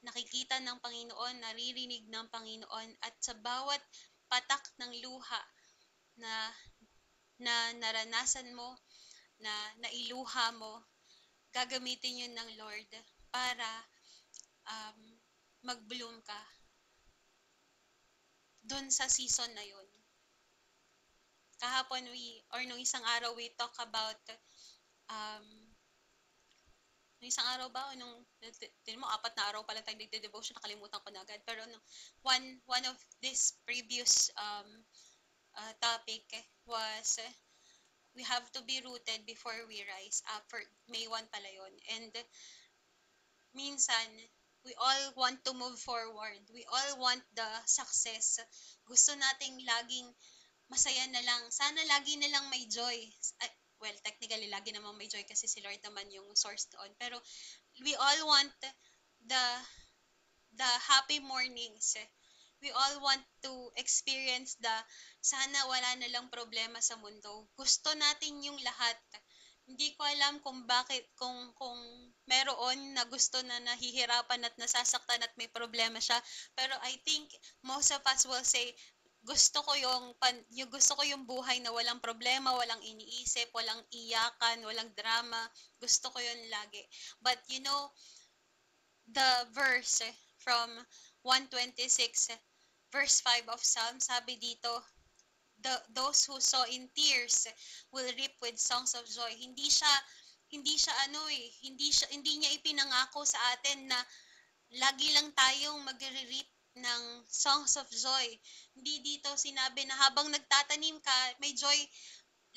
Speaker 1: Nakikita ng Panginoon, naririnig ng Panginoon, at sa bawat patak ng luha na naranasan mo, na nailuha mo, gagamitin yun ng Lord para um, mag-bloom ka dun sa season na yun. Kahapon nung isang araw we talk about um, nung isang araw ba o nung mo 4 na araw pa lang tayo nagde-devotion, nakalimutan ko na agad, pero one of this previous topic was we have to be rooted before we rise. For May 1 pala yun. And minsan, we all want to move forward. We all want the success. Gusto nating laging masaya na lang. Sana lagi na lang may joy. Well, technically, lagi namang may joy kasi si Lord naman yung source doon. Pero we all want the happy mornings. We all want to experience sana wala na lang problema sa mundo. Gusto natin yung lahat. Hindi ko alam kung bakit, kung meron na gusto na nahihirapan at nasasaktan at may problema siya. Pero I think most of us will say, gusto ko yung buhay na walang problema, walang iniisip, walang iyakan, walang drama. Gusto ko yun lagi. But the verse from 126 verse 5 of Psalm, sabi dito, those who sow in tears will reap with songs of joy. Hindi niya ipinangako sa atin na lagi lang tayong magre-reap ng songs of joy. Hindi dito sinabi na habang nagtatanim ka, may joy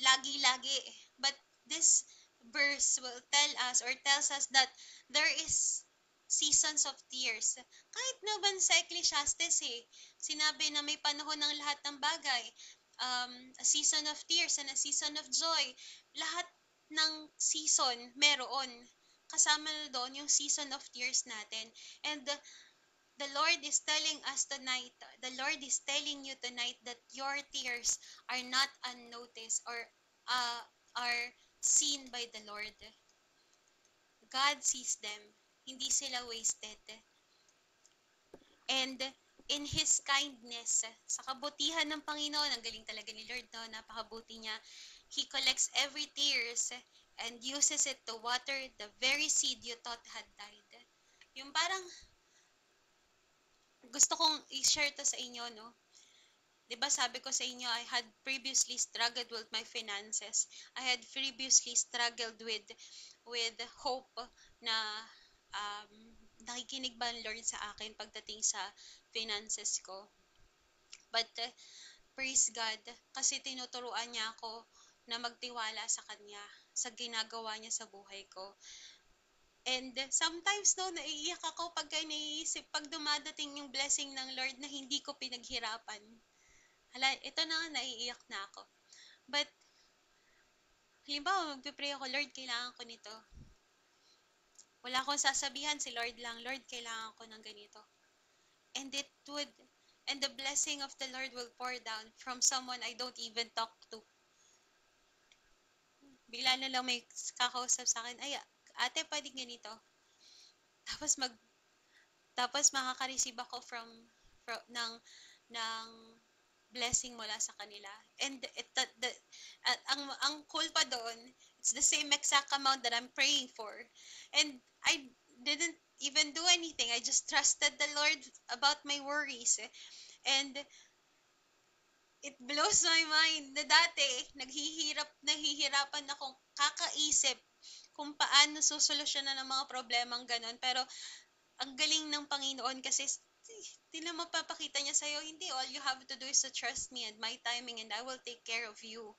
Speaker 1: lagi-lagi. But this verse will tells us that there is seasons of tears. Kahit naman sa Ecclesiastes sinabi na may panahon ng lahat ng bagay. a season of tears and a season of joy. Lahat ng season meron. Kasama na doon yung season of tears natin. And the Lord is telling us tonight, the Lord is telling you tonight that your tears are not unnoticed or are seen by the Lord. God sees them. Hindi sila wasted. And in His kindness, sa kabutihan ng Panginoon, ang galing talaga ni Lord, no? Napakabuti niya. He collects every tears and uses it to water the very seed you thought had died. Yung parang, gusto kong i-share to sa inyo, no? 'Di ba sabi ko sa inyo, I had previously struggled with my finances. I had previously struggled with hope na um, nakikinig ba ang Lord sa akin pagdating sa finances ko. But praise God, kasi tinuturuan niya ako na magtiwala sa Kanya, sa ginagawa niya sa buhay ko. And sometimes no, naiiyak ako pagka naiisip, pag dumadating yung blessing ng Lord na hindi ko pinaghirapan. Hala, ito na nga, naiiyak na ako. But, halimbawa, magpipray ako, Lord, kailangan ko nito. Wala akong sasabihan, si Lord lang, Lord, kailangan ko ng ganito. And it would, and the blessing of the Lord will pour down from someone I don't even talk to. Bigla na lang may kakausap sa akin, ay, ate, pwede ganito. Tapos tapos makaka-receive ako ng blessing mula sa kanila. And ang cool pa doon, it's the same exact amount that I'm praying for. And I didn't even do anything. I just trusted the Lord about my worries. And it blows my mind na dati, nahihirapan akong kakaisip kung paano susolusyonan ng mga problemang ganon. Pero ang galing ng Panginoon kasi hindi na mapapakita niya sa'yo, hindi, all you have to do is to trust me and my timing and I will take care of you.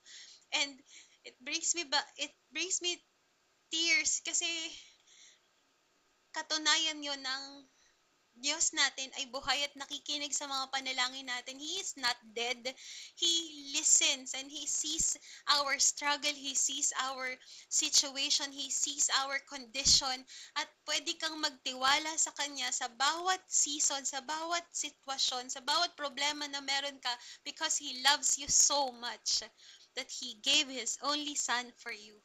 Speaker 1: And it brings me tears kasi katunayan yon ng Diyos natin ay buhay at nakikinig sa mga panalangin natin. He is not dead. He listens and He sees our struggle. He sees our situation. He sees our condition. At pwede kang magtiwala sa Kanya sa bawat season, sa bawat sitwasyon, sa bawat problema na meron ka because He loves you so much that He gave His only Son for you.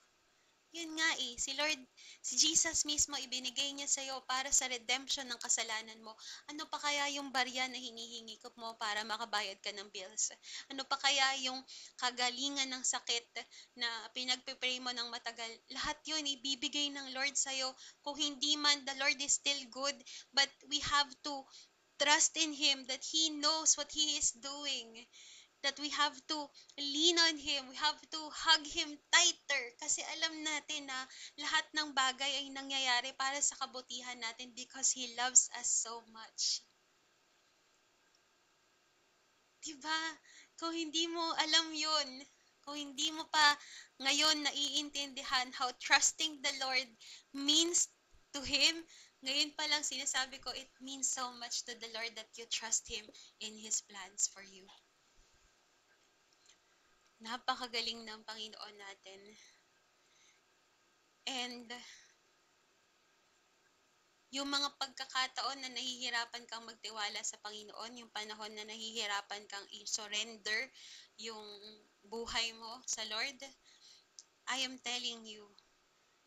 Speaker 1: Yun nga si Lord, si Jesus mismo ibinigay niya sa'yo para sa redemption ng kasalanan mo. Ano pa kaya yung barya na hinihingi ko mo para makabayad ka ng bills? Ano pa kaya yung kagalingan ng sakit na pinagpipray mo ng matagal? Lahat yun ibibigay ng Lord sa'yo. Kung hindi man, the Lord is still good, but we have to trust in Him that He knows what He is doing, that we have to lean on Him, we have to hug Him tighter kasi alam natin na lahat ng bagay ay nangyayari para sa kabutihan natin because He loves us so much. Diba? Kung hindi mo alam yun, kung hindi mo pa ngayon naiintindihan how trusting the Lord means to Him, ngayon pa lang sinasabi ko, it means so much to the Lord that you trust Him in His plans for you. Napakagaling ng Panginoon natin. And yung mga pagkakataon na nahihirapan kang magtiwala sa Panginoon, yung panahon na nahihirapan kang i-surrender yung buhay mo sa Lord, I am telling you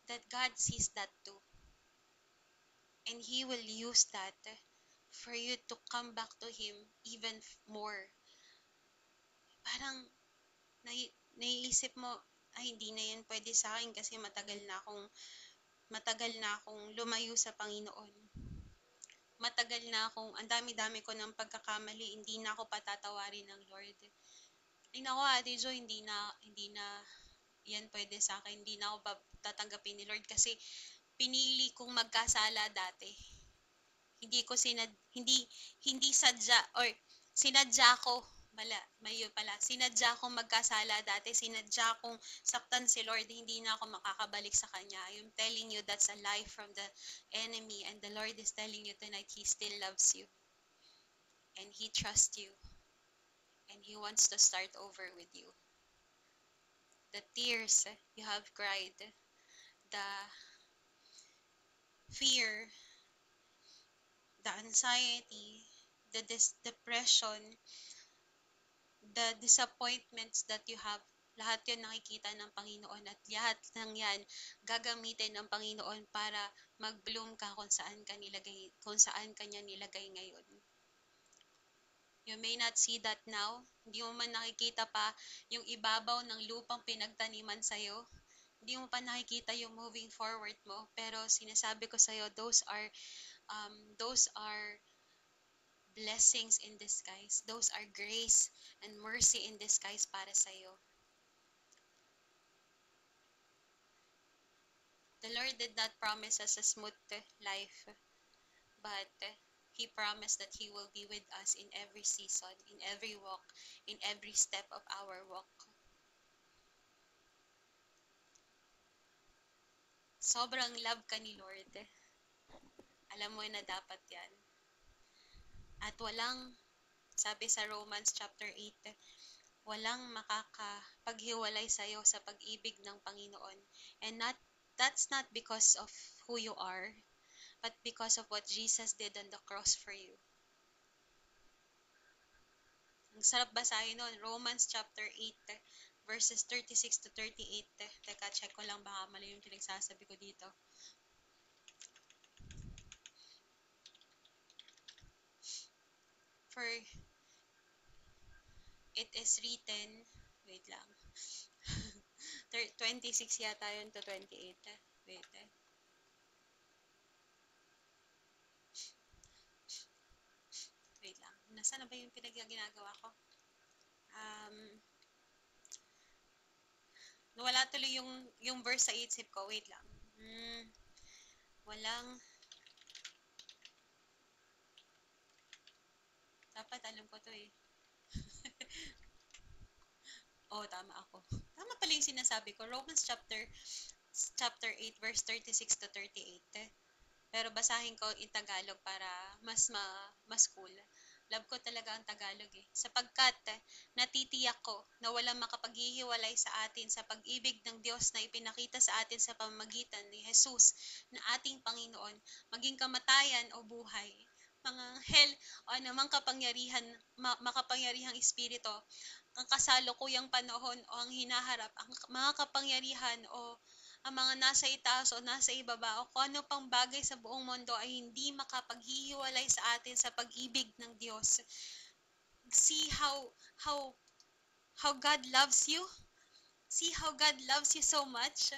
Speaker 1: that God sees that too. And He will use that for you to come back to Him even more. Parang naiisip mo, ay hindi na yan pwede sa akin kasi matagal na akong lumayo sa Panginoon. Matagal na akong, ang dami-dami ko ng pagkakamali, hindi na ako patatawarin ng Lord. Ay nako, Ate Jo, hindi na yan pwede sa akin, hindi na ako tatanggapin ni Lord kasi pinili kong magkasala dati. Hindi sadya or sinadya ko sinadya kong magkasala dati, sinadya kong saktan si Lord, hindi na ako makakabalik sa Kanya. I'm telling you, that's a lie from the enemy, and the Lord is telling you tonight, He still loves you, and He trusts you, and He wants to start over with you. The tears you have cried, the fear, the anxiety, the depression, the disappointments that you have, lahat yun nakikita ng Panginoon at lahat ng yan gagamitin ng Panginoon para mag-bloom ka kung saan ka nilagay, kung saan kanya nilagay ngayon. You may not see that now. Hindi mo man nakikita pa yung ibabaw ng lupang pinagtaniman sa'yo. Hindi mo pa nakikita yung moving forward mo. Pero sinasabi ko sa'yo, those are blessings in disguise. Those are grace and mercy in disguise para sa'yo. The Lord did not promise us a smooth life, but He promised that He will be with us in every season, in every walk, in every step of our walk. Sobrang love ka ni Lord. Alam mo na dapat yan. At sabi sa Romans chapter 8, walang makakapaghiwalay sa'yo sa pag-ibig ng Panginoon. And that's not because of who you are, but because of what Jesus did on the cross for you. Ang sarap basahin nun, Romans chapter 8, verses 36 to 38. Teka, check ko lang, baka mali yung pinagsasabi ko dito. For it is written, wait lang, 26 yata yun to 28. Wait Wait lang. Nasaan na ba yung ginagawa ko? Nawala tuloy yung verse sa isip ko. Wait lang. Walang, dapat alam ko to eh. Tama ako. Tama pala yung sinasabi ko. Romans chapter 8 verse 36 to 38. Pero basahin ko in Tagalog para mas cool. Love ko talaga ang Tagalog eh. Sapagkat natitiyak ko na walang makapaghihiwalay sa atin sa pag-ibig ng Diyos na ipinakita sa atin sa pamamagitan ni Jesus na ating Panginoon, maging kamatayan o buhay, mga anghel o anumang makapangyarihang espiritu, ang kasalukuyang panahon o ang hinaharap, ang mga kapangyarihan o ang mga nasa itaas o nasa ibaba o kung ano pang bagay sa buong mundo ay hindi makapaghihiwalay sa atin sa pag-ibig ng Diyos. See how God loves you? See how God loves you so much?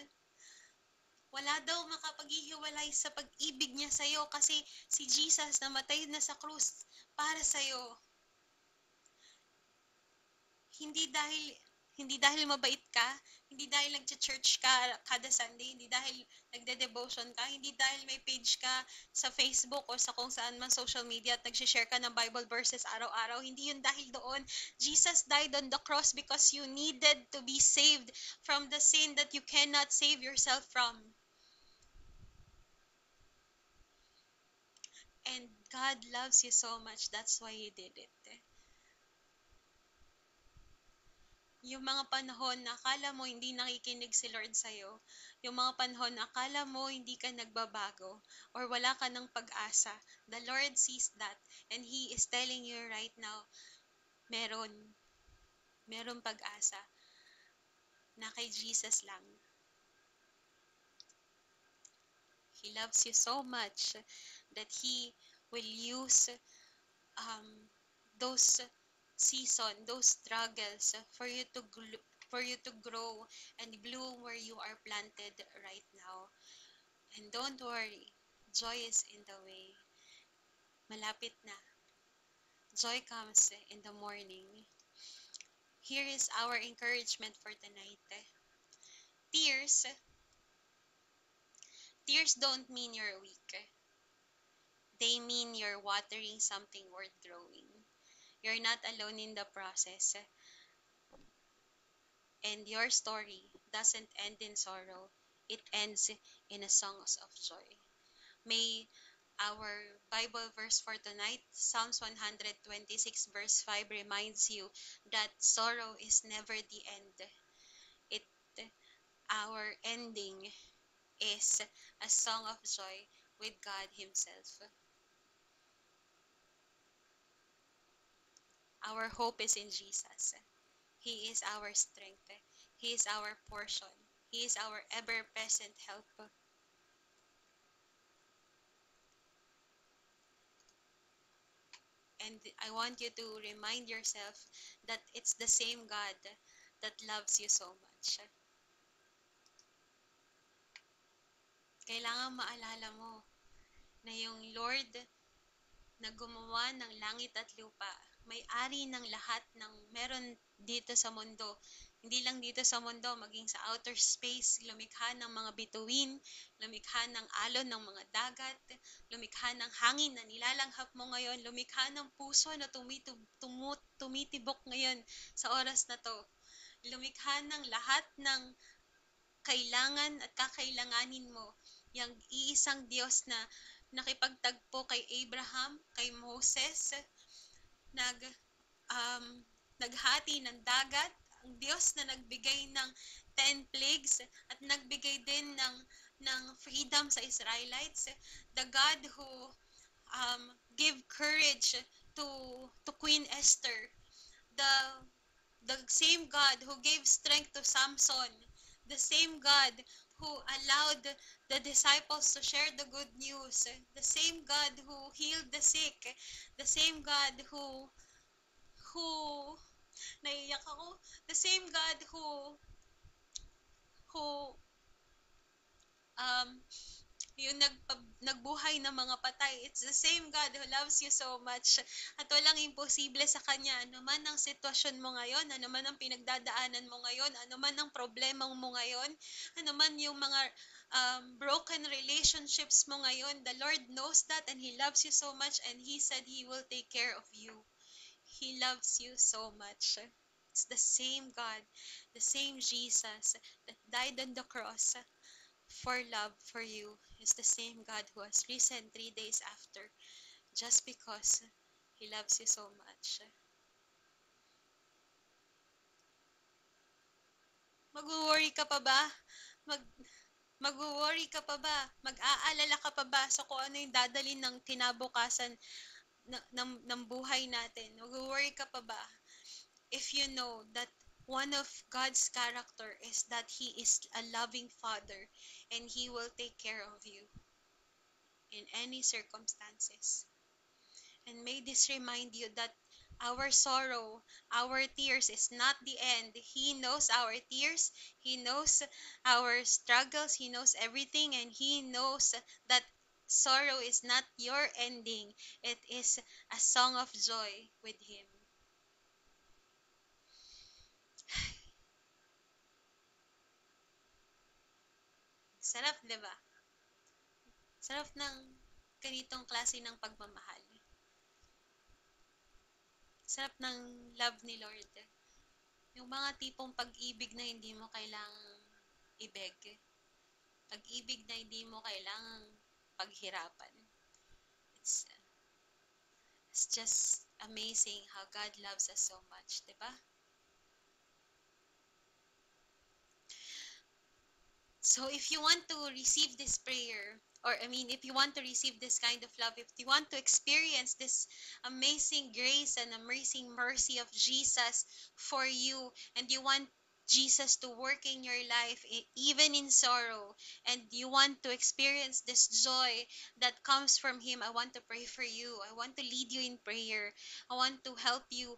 Speaker 1: Wala daw makapaghihiwalay sa pag-ibig niya sa'yo kasi si Jesus namatay na sa krus para sa'yo. Hindi dahil mabait ka, hindi dahil nagche-church ka kada Sunday, hindi dahil nagde-devotion ka, hindi dahil may page ka sa Facebook o sa kung saan man social media at nag-share ka ng Bible verses araw-araw. Hindi yun dahil doon. Jesus died on the cross because you needed to be saved from the sin that you cannot save yourself from. And God loves you so much, that's why He did it. Yung mga panahon na akala mo hindi nakikinig si Lord sa'yo, yung mga panahon na akala mo hindi ka nagbabago or wala ka ng pag-asa, the Lord sees that and He is telling you right now, meron pag-asa na kay Jesus lang. He loves you so much that He will use those those struggles for you to grow and bloom where you are planted right now. And don't worry, joy is in the way. Malapit na. Joy comes in the morning. Here is our encouragement for tonight. Tears don't mean you're weak. They mean you're watering something worth growing. You're not alone in the process. And your story doesn't end in sorrow. It ends in a songs of joy. May Our Bible verse for tonight, Psalms 126 verse 5 reminds you that sorrow is never the end. It our ending is a song of joy with God himself. Our hope is in Jesus. He is our strength. He is our portion. He is our ever-present help. And I want you to remind yourself that it's the same God that loves you so much. Kailangan maalala mo na yung Lord na gumawa ng langit at lupa, may-ari ng lahat ng meron dito sa mundo. Hindi lang dito sa mundo, maging sa outer space, lumikha ng mga bituin, lumikha ng alon ng mga dagat, lumikha ng hangin na nilalanghap mo ngayon, lumikha ng puso na tumitibok ngayon sa oras na to. Lumikha ng lahat ng kailangan at kakailanganin mo. Yang iisang Diyos na nakipagtagpo kay Abraham, kay Moses, nag um, naghati ng dagat, ang Diyos na nagbigay ng 10 plagues at nagbigay din ng freedom sa Israelites, the God who give courage to Queen Esther, the the same God who gave strength to Samson, the same God who allowed the disciples to share the good news, the same God who healed the sick, the same God who naiyak ako, the same God who um yung nagbuhay ng mga patay. It's the same God who loves you so much. At walang imposible sa Kanya. Ano man ang sitwasyon mo ngayon, ano man ang pinagdadaanan mo ngayon, ano man ang problema mo ngayon, ano man yung mga broken relationships mo ngayon, the Lord knows that and He loves you so much and He said He will take care of you. He loves you so much. It's the same God, the same Jesus that died on the cross for love for you is the same God who has risen 3 days after just because He loves you so much. Mag-worry ka pa ba? Mag Mag-worry ka pa ba? Mag-aalala ka pa ba sa kung ano yung dadalhin ng kinabukasan ng buhay natin? Mag-worry ka pa ba? If you know that one of God's character is that He is a loving Father and He will take care of you in any circumstances. And may this remind you that our sorrow, our tears is not the end. He knows our tears, He knows our struggles, He knows everything, and He knows that sorrow is not your ending. It is a song of joy with Him. Sarap, di ba? Sarap ng ganitong klase ng pagmamahal. Sarap ng love ni Lord. Yung mga tipong pag-ibig na hindi mo kailangang ibeg. Pag-ibig na hindi mo kailangang paghirapan. It's just amazing how God loves us so much, di ba? So if you want to receive this prayer, or if you want to receive this kind of love, if you want to experience this amazing grace and amazing mercy of Jesus for you, and you want Jesus to work in your life, even in sorrow, and you want to experience this joy that comes from Him, I want to pray for you. I want to lead you in prayer. I want to help you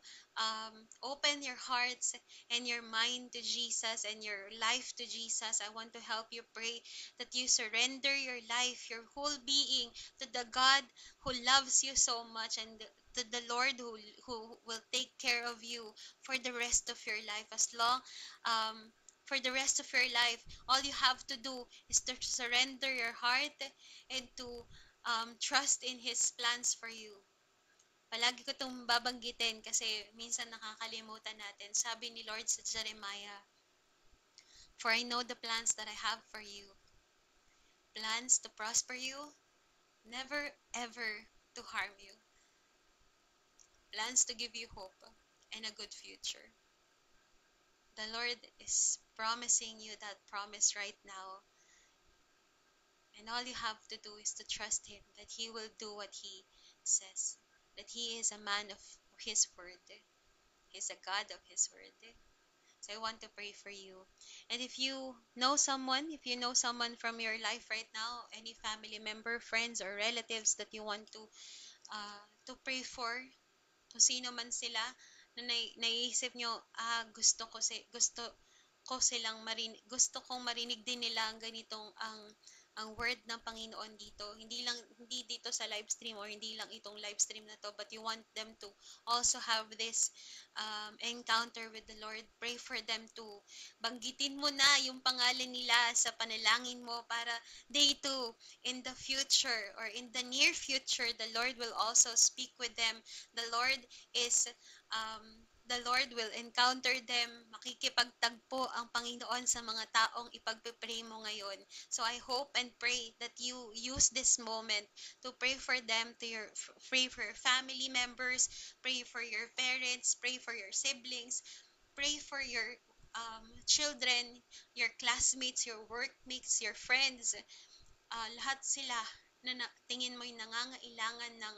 Speaker 1: open your hearts and your mind to Jesus and your life to Jesus. I want to help you pray that you surrender your life, your whole being to the God who loves you so much and to the Lord who will take care of you for the rest of your life. Um, for the rest of your life, all you have to do is to surrender your heart and to trust in His plans for you. Palagi ko itong babanggitin kasi minsan nakakalimutan natin. Sabi ni Lord sa Jeremiah, "For I know the plans that I have for you. Plans to prosper you, never ever to harm you, plans to give you hope and a good future. The Lord is promising you that promise right now, and all you have to do is to trust Him that He will do what He says, that He is a man of His word, He's a God of His word. So I want to pray for you. And if you know someone from your life right now, any family member, friends, or relatives that you want to pray for, kung sino man sila na naiisip nyo, gusto ko silang gusto kong marinig din nila ang ganitong ang word ng Panginoon dito. Hindi dito sa live stream or hindi lang itong live stream na to, but you want them to also have this encounter with the Lord. Pray for them to banggitin mo na yung pangalan nila sa panalangin mo para they too in the future or in the near future, the Lord will also speak with them. The Lord is um, the Lord will encounter them. Makikipagtagpo ang Panginoon sa mga taong ipagpipray mo ngayon. So I hope and pray that you use this moment to pray for them, pray for your family members, pray for your parents, pray for your siblings, pray for your children, your classmates, your workmates, your friends, lahat sila na tingin mo'y nangangailangan ng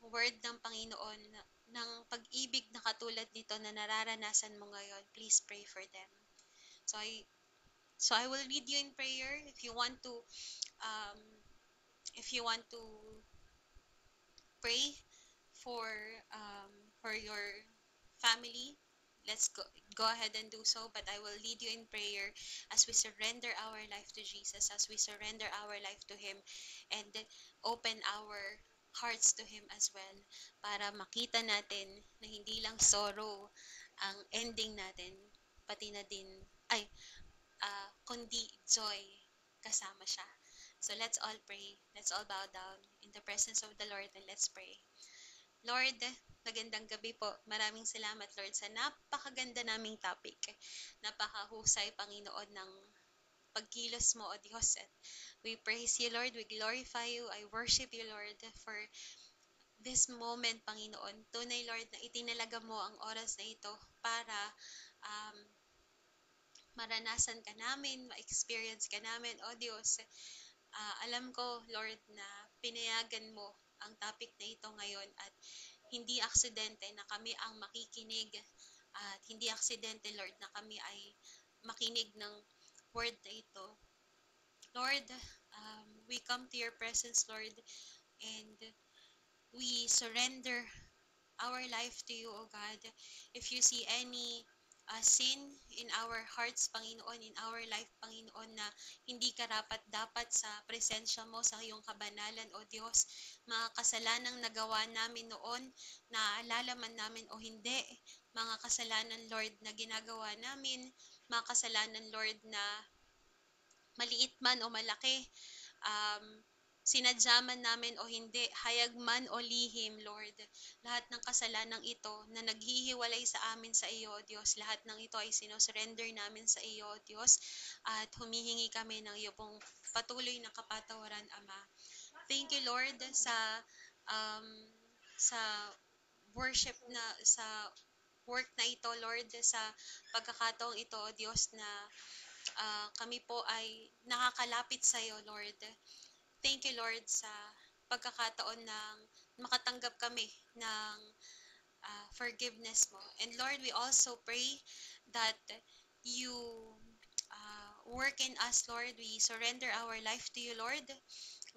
Speaker 1: word ng Panginoon, ng pag-ibig na katulad nito na nararanasan mo ngayon. Please pray for them. So I will lead you in prayer. Um, if you want to pray for um, for your family, let's go ahead and do so. But I will lead you in prayer as we surrender our life to Jesus, as we surrender our life to Him, and open our hearts to Him as well, para makita natin na hindi lang sorrow ang ending natin, pati na din, ay, kundi joy kasama siya. So let's all pray. Let's all bow down in the presence of the Lord and let's pray. Lord, magandang gabi po. Maraming salamat, Lord, sa napakaganda naming topic. Napakahusay, Panginoon, ng pagkilos mo, O Diyos. At we praise you, Lord. We glorify you. I worship you, Lord, for this moment, Panginoon. Tunay, Lord, na itinalaga mo ang oras na ito para um, maranasan ka namin, ma-experience ka namin, O Diyos. Alam ko, Lord, na pinayagan mo ang topic na ito ngayon at hindi aksidente na kami ang makikinig at hindi aksidente, Lord, na kami ay makinig ng word na ito. Lord, we come to your presence, Lord, and we surrender our life to you, O God. If you see any sin in our hearts, Panginoon, in our life, Panginoon, na hindi karapat-dapat sa presensya mo, sa iyong kabanalan, O Diyos, mga kasalanang nagawa namin noon, naalala man namin o hindi, mga kasalanan, Lord, na ginagawa namin, mga kasalanan, Lord, na maliit man o malaki, um, sinadya man namin o hindi, hayag man o lihim, Lord. Lahat ng kasalanang ito na naghihiwalay sa amin sa iyo, Diyos, lahat ng ito ay sinosurrender namin sa iyo, Diyos, at humihingi kami ng iyo pong patuloy na kapatawaran, Ama. Thank you, Lord, um, sa worship na sa work na ito, Lord, sa pagkakataong ito, Diyos, na kami po ay nakakalapit sa iyo, Lord. Thank you, Lord, sa pagkakataon ng makatanggap kami ng forgiveness mo. And Lord, we also pray that you work in us, Lord. We surrender our life to you, Lord.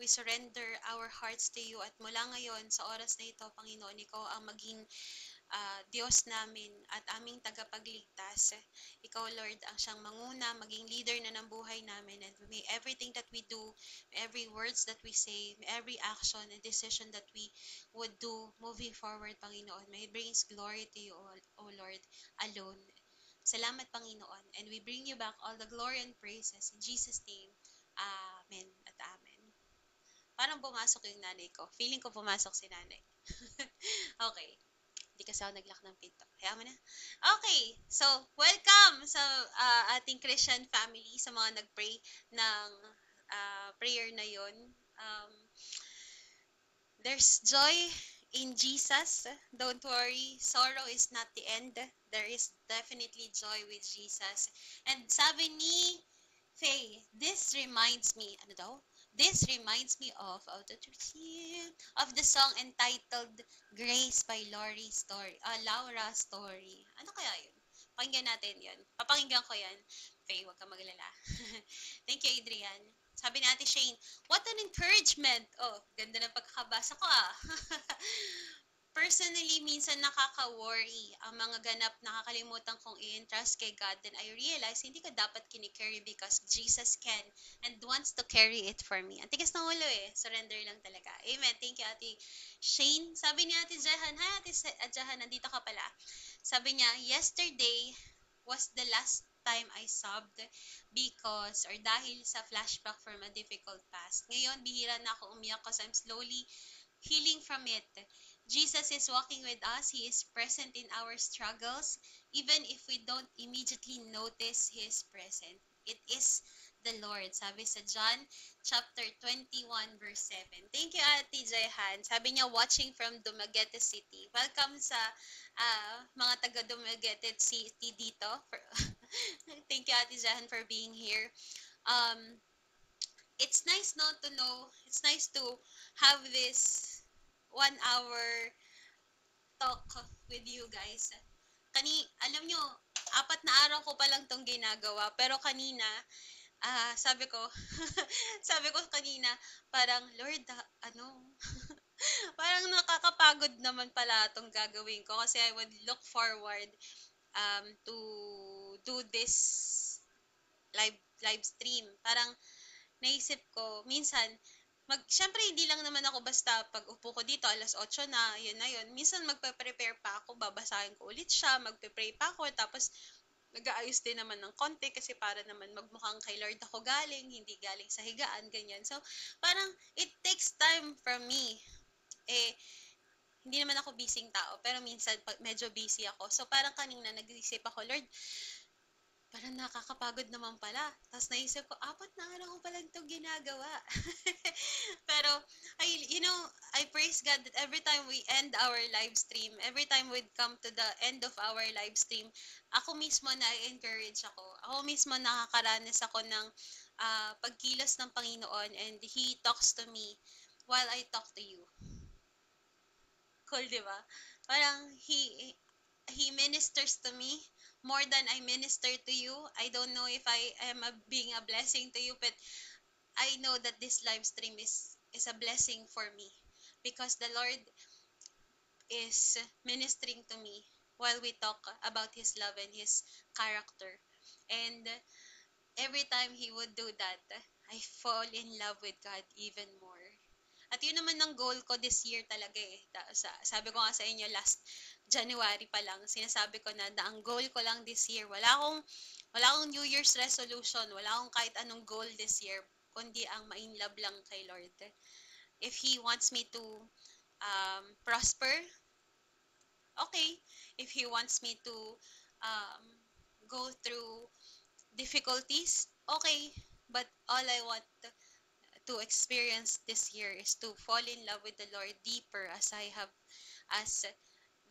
Speaker 1: We surrender our hearts to you. At mula ngayon, sa oras na ito, Panginoon, ikaw ang maging Diyos namin at aming tagapagligtas. Ikaw, Lord, ang siyang manguna, maging leader na ng buhay namin. And may everything that we do, every words that we say, every action and decision that we would do moving forward, Panginoon, may it brings glory to you, O Lord, alone. Salamat, Panginoon. And we bring you back all the glory and praises. In Jesus' name, Amen at Amen. Parang pumasok yung nanay ko. Feeling ko pumasok si nanay. Okay. Hindi kasi ako nag-lock ng pinto. Kaya mo na. Okay. So, welcome sa ating Christian family, sa mga nag-pray ng prayer na yon. There's joy in Jesus. Don't worry, sorrow is not the end. There is definitely joy with Jesus. And sabi ni Faye, this reminds me, ano daw? This reminds me of the song entitled Grace by Laura Story. Ano kaya yun? Pakinggan natin yun. Papakinggan ko yan. Faye, huwag ka maglala. Thank you, Adrian. Sabi ni Ate Shane, what an encouragement! Oh, ganda ng pagkakabasa ko ah. Personally, minsan nakaka-worry ang mga ganap nakakalimutan kong i-entrust kay God. Then I realize hindi ko dapat kinikarry because Jesus can and wants to carry it for me. Ang tigas ng ulo eh. Surrender lang talaga. Amen. Thank you, Ate Shane. Sabi ni Ate Jahan, hi Ate Jahan, nandito ka pala. Sabi niya, yesterday was the last time I sobbed because or dahil sa flashback from a difficult past. Ngayon, bihira na ako umiyak because I'm slowly healing from it. Jesus is walking with us. He is present in our struggles, even if we don't immediately notice His presence. It is the Lord. Sabi sa John chapter 21 verse 7. Thank you, Ate Jayhan. Sabi niya, watching from Dumaguete City. Welcome sa mga taga Dumaguete City dito. Thank you, Ate Jayhan, for being here. Um, it's nice not to know, it's nice to have this 1 hour talk with you guys. Alam nyo, 4 na araw ko pa lang tong ginagawa, pero kanina, sabi ko, sabi ko kanina, parang, Lord, ano, parang nakakapagod naman pala tong gagawin ko kasi I would look forward to do this live stream. Parang naisip ko, minsan, syempre hindi lang naman ako basta pag upo ko dito, 8:00 na, yun na yun. Minsan magpe-prepare pa ako, babasahin ko ulit siya, magpe-pray pa ako, tapos nag-aayos din naman ng konti kasi para naman magmukhang kay Lord ako galing, hindi galing sa higaan, ganyan. So, parang it takes time from me. Eh, hindi naman ako busy tao, pero minsan medyo busy ako. So, parang kanina nag-isip ako, Lord, parang nakakapagod naman pala. Tapos naisip ko, 4 na araw ko palang ito ginagawa. Pero, I praise God that every time we end our live stream, every time we come to the end of our live stream, ako mismo na-encourage ako. Ako mismo nakakaranas ako ng pagkilos ng Panginoon and He talks to me while I talk to you. Cool, di ba? Parang He ministers to me more than I minister to you. I don't know if I am being a blessing to you, but I know that this live stream is a blessing for me because the Lord is ministering to me while we talk about His love and His character. And every time He would do that, I fall in love with God even more. At yun naman ang goal ko this year talaga eh. Sabi ko nga sa inyo last January pa lang, sinasabi ko na ang goal ko lang this year, wala akong New Year's resolution, wala akong kahit anong goal this year, kundi ang ma-inlove lang kay Lord. If He wants me to prosper, okay. If He wants me to um, go through difficulties, okay. But all I want to experience this year is to fall in love with the Lord deeper as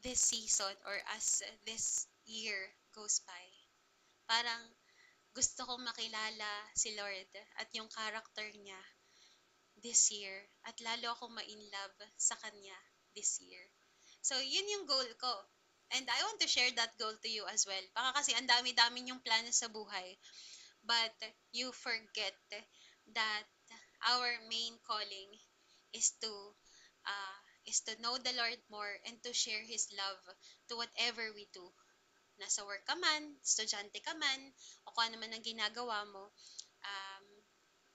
Speaker 1: this season or as this year goes by. Parang gusto kong makilala si Lord at yung character niya this year at lalo akong ma-inlove sa Kanya this year. So, yun yung goal ko. And I want to share that goal to you as well. Baka kasi ang dami-dami yung plano sa buhay. But you forget that our main calling is to uh, know the Lord more and to share His love to whatever we do. Nasa work ka man, estudyante ka man, o kung ano man ang ginagawa mo, um,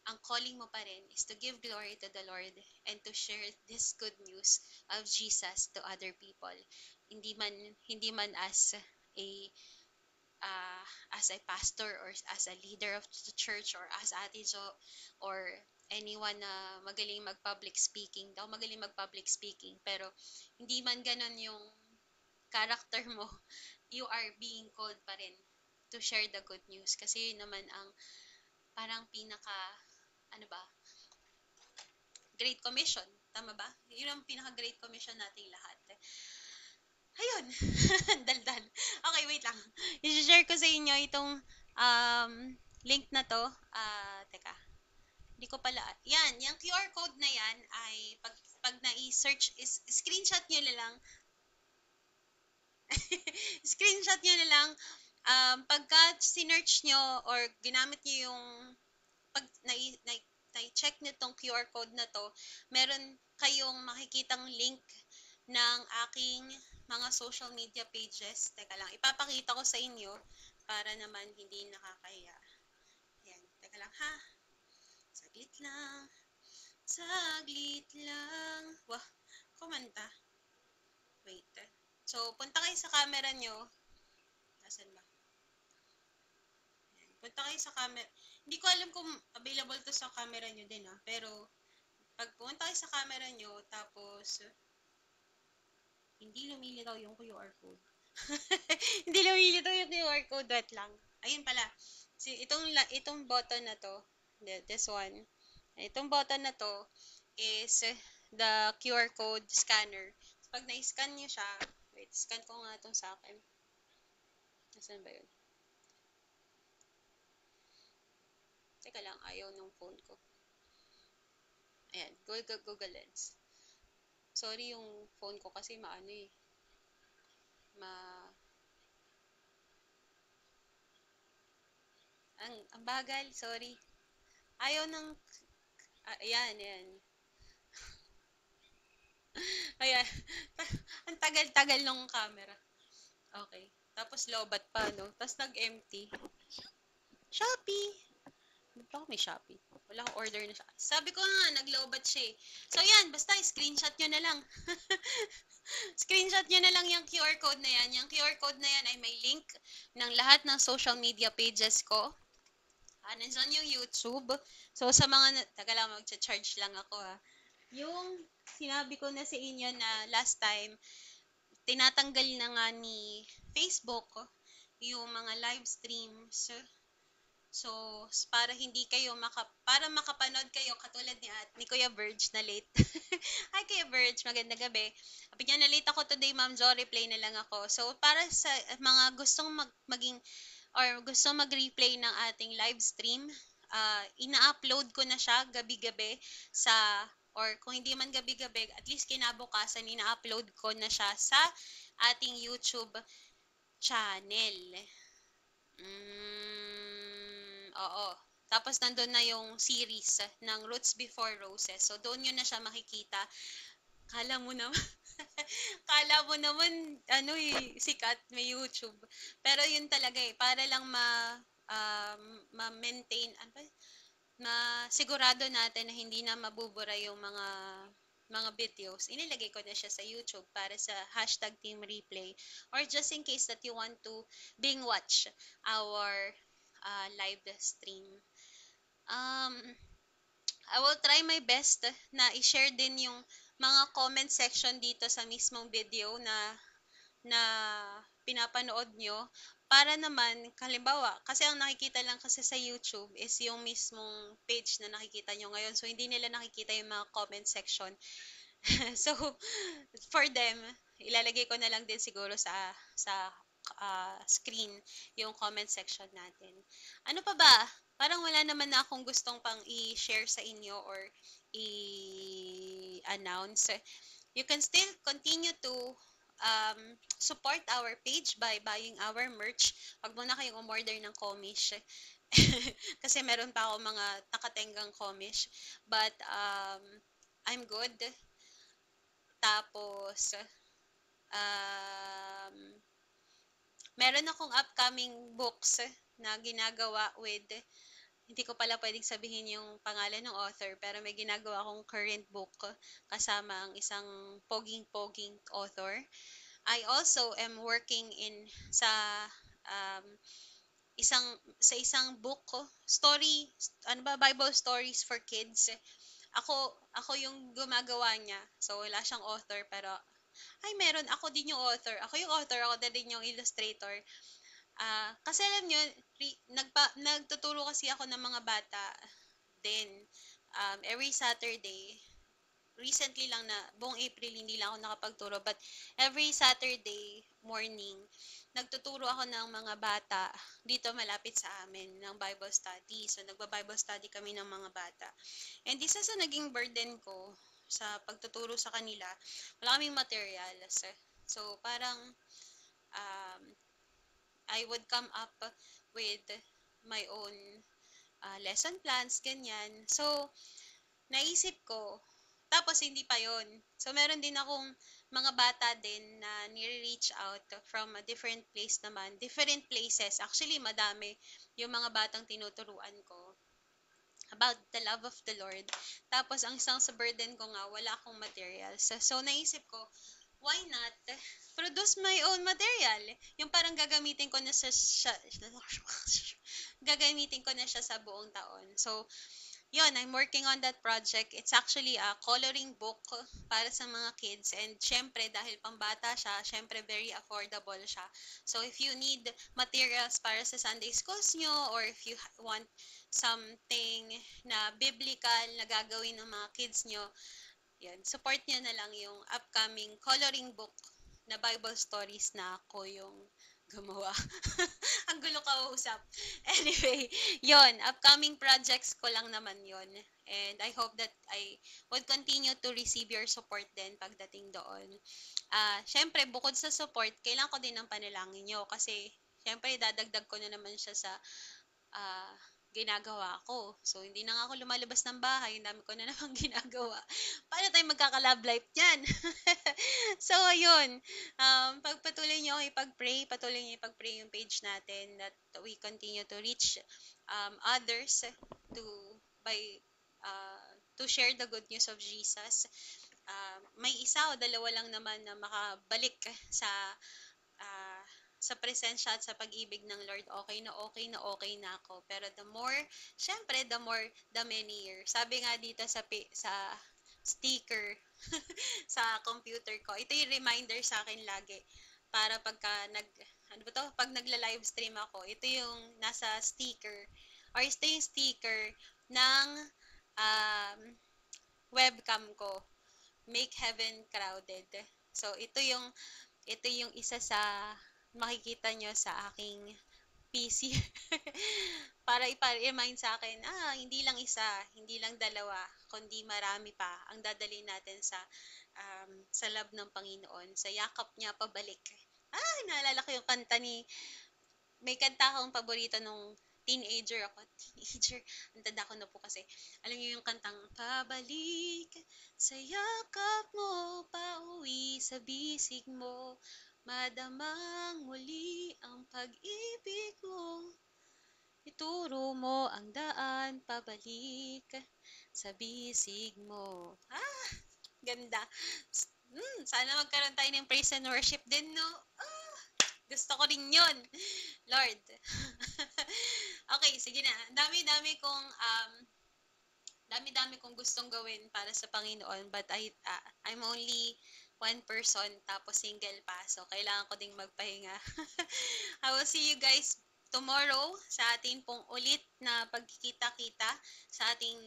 Speaker 1: ang calling mo pa rin is to give glory to the Lord and to share this good news of Jesus to other people. Hindi man a uh, as a pastor or as a leader of the church or as Ate Jo or anyone na magaling mag-public speaking. Daw magaling mag-public speaking. Pero hindi man ganon yung character mo, you are being called pa rin to share the good news. Kasi yun naman ang parang pinaka, ano ba, Great Commission. Tama ba? Yun ang pinaka-great commission nating lahat. Ayun. Daldal. Okay, wait lang. I-share ko sa inyo itong um, link na to. Teka. Hindi ko pala. Yan, yung QR code na yan ay pag na-search, screenshot nyo na lang. Screenshot nyo na lang. Pagka sinearch nyo or ginamit nyo yung pag na-check nyo tong QR code na to, meron kayong makikitang link ng aking mga social media pages. Teka lang, ipapakita ko sa inyo para naman hindi nakakahiya. Ayan, teka lang ha. Saglit lang. Saglit lang. Wah, kumanta. Wait. So, punta kayo sa camera nyo. Nasaan ba? Ayan. Punta kayo sa camera. Hindi ko alam kung available to sa camera nyo din ha. Pero, pag pumunta kayo sa camera nyo, tapos, hindi lumilitaw yung QR code. Hindi lumilitaw yung QR code. Wait lang. Ayun pala. Itong button na to, this one, itong button na to is the QR code scanner. So, pag na-scan nyo siya, wait, scan ko nga itong sa akin. Nasaan ba yun? Teka lang, ayaw ng phone ko. Ayan, Google Lens. Sorry yung phone ko kasi maano eh. Ang bagal, sorry. Ayaw ng, ayan. Ayan. Ang tagal-tagal ng camera. Okay. Tapos lobat pa, no? Tapos nag-empty. Shopee! Ba't ako may Shopee? Wala akong order na siya. Sabi ko nga, nag-lobat siya eh. So yan, basta screenshot nyo na lang. Screenshot nyo na lang yung QR code na yan. Yung QR code na yan ay may link ng lahat ng social media pages ko. Nandyan yung YouTube. So sa mga, taga lang, mag-charge lang ako ha. Yung sinabi ko na sa inyo na last time, tinatanggal na nga ni Facebook yung mga live streams. So, para hindi kayo para makapanood kayo katulad ni Kuya Verge na late. Hi Kuya Verge, magandang gabi. Sabi niya na late ako today, Ma'am Jo, replay na lang ako. So, para sa mga gustong maging or gusto mag-replay ng ating live stream, ina-upload ko na siya gabi-gabi sa or kung hindi man gabi-gabi, at least kinabukasan ina-upload ko na siya sa ating YouTube channel. Oo. Tapos nandun na yung series ng Roots Before Roses. So doon yun na siya makikita. Kala mo naman, kala mo naman, sikat, may YouTube. Pero yun talaga eh, para lang ma-maintain, na sigurado natin na hindi na mabubura yung mga videos, inilagay ko na siya sa YouTube para sa hashtag Team Replay or just in case that you want to bing watch our live stream. I will try my best na i-share din yung mga comment section dito sa mismong video na pinapanood nyo para naman, halimbawa, kasi ang nakikita lang kasi sa YouTube is yung mismong page na nakikita nyo ngayon. So, hindi nila nakikita yung mga comment section. So, for them, ilalagay ko na lang din siguro sa screen yung comment section natin. Ano pa ba? Parang wala naman na akong gustong pang i-share sa inyo or i-announce. You can still continue to support our page by buying our merch. Huwag mo na kayong umorder ng komish. Kasi meron pa ako mga nakatenggang komish. But I'm good. Tapos, meron akong upcoming books na ginagawa with, hindi ko pala pwedeng sabihin yung pangalan ng author, pero may ginagawa akong current book kasama ang isang poging-poging author. I also am working sa um, isang book story, Bible stories for kids. Ako yung gumagawa niya. So wala siyang author pero meron ako din yung author. Ako yung author, ako din yung illustrator. Kasi alam nyo, nagtuturo kasi ako ng mga bata din every Saturday. recently lang na buong April hindi lang ako nakapagturo, but every Saturday morning nagtuturo ako ng mga bata dito malapit sa amin ng Bible study. So nagba-Bible study kami ng mga bata. And isa sa naging burden ko sa pagtuturo sa kanila, wala kaming materials. So parang um, I would come up with my own lesson plans, ganyan. So, naisip ko, tapos hindi pa yon. So, meron din akong mga bata din na nire-reach out from a different place naman, different places. Actually, madami yung mga batang tinuturuan ko about the love of the Lord. Tapos, ang isang sa burden ko nga, wala akong materials. So, naisip ko, why not produce my own material? Yung parang gagamitin ko na gagamitin ko na siya sa buong taon. So, yun, I'm working on that project. It's actually a coloring book para sa mga kids. And syempre, dahil pambata siya, syempre very affordable siya. So, if you need materials para sa Sunday schools nyo, or if you want something na biblical na gagawin ng mga kids nyo, yun, support nyo na lang yung upcoming coloring book na Bible stories na ako yung gumawa. Ang gulo kausap. Anyway, yon, upcoming projects ko lang naman yon. And I hope that I would continue to receive your support din pagdating doon. Syempre, bukod sa support, kailangan ko din ng panalangin nyo kasi syempre, dadagdag ko na naman siya sa ah, ginagawa ko. So, hindi na nga ako lumalabas ng bahay. Ang dami ko na namang ginagawa. Paano tayo magkaka-love life niyan? So, ayun. Pagpatuloy niyo ako ipag-pray. Patuloy niyo ipag-pray yung page natin that we continue to reach others to by to share the good news of Jesus. May isa o dalawa lang naman na makabalik sa ah, sa presensya at sa pag-ibig ng Lord, okay na okay na okay na ako. Pero the more, syempre, the more, the many Sabi nga dito sa sticker sa computer ko, ito yung reminder sa akin lagi para pagka ano ba to, pag nagla-live stream ako, ito yung nasa sticker or ito yung sticker ng um, webcam ko, Make Heaven Crowded. So, ito yung isa sa makikita nyo sa aking PC. Para ipa-remind sa akin, hindi lang isa, hindi lang dalawa, kundi marami pa ang dadalhin natin sa love ng Panginoon, sa yakap niya pabalik. Naalala ko yung kanta may kanta akong paborito nung teenager ako. Teenager, ang tanda ko na po kasi. Alam niyo yung kantang, pabalik sa yakap mo, pauwi sa bisig mo, madamang muli ang pag-ibig mo, ituro mo ang daan, pabalik sa bisig mo. Ganda. Sana magkaroon tayo ng praise and worship din, no? Gusto ko rin yun. Lord. Okay, sige na. Dami-dami kong gustong gawin para sa Panginoon, but I'm only one person tapos single pa. So kailangan ko ding magpahinga. I will see you guys tomorrow sa ating pong ulit na pagkikita-kita sa ating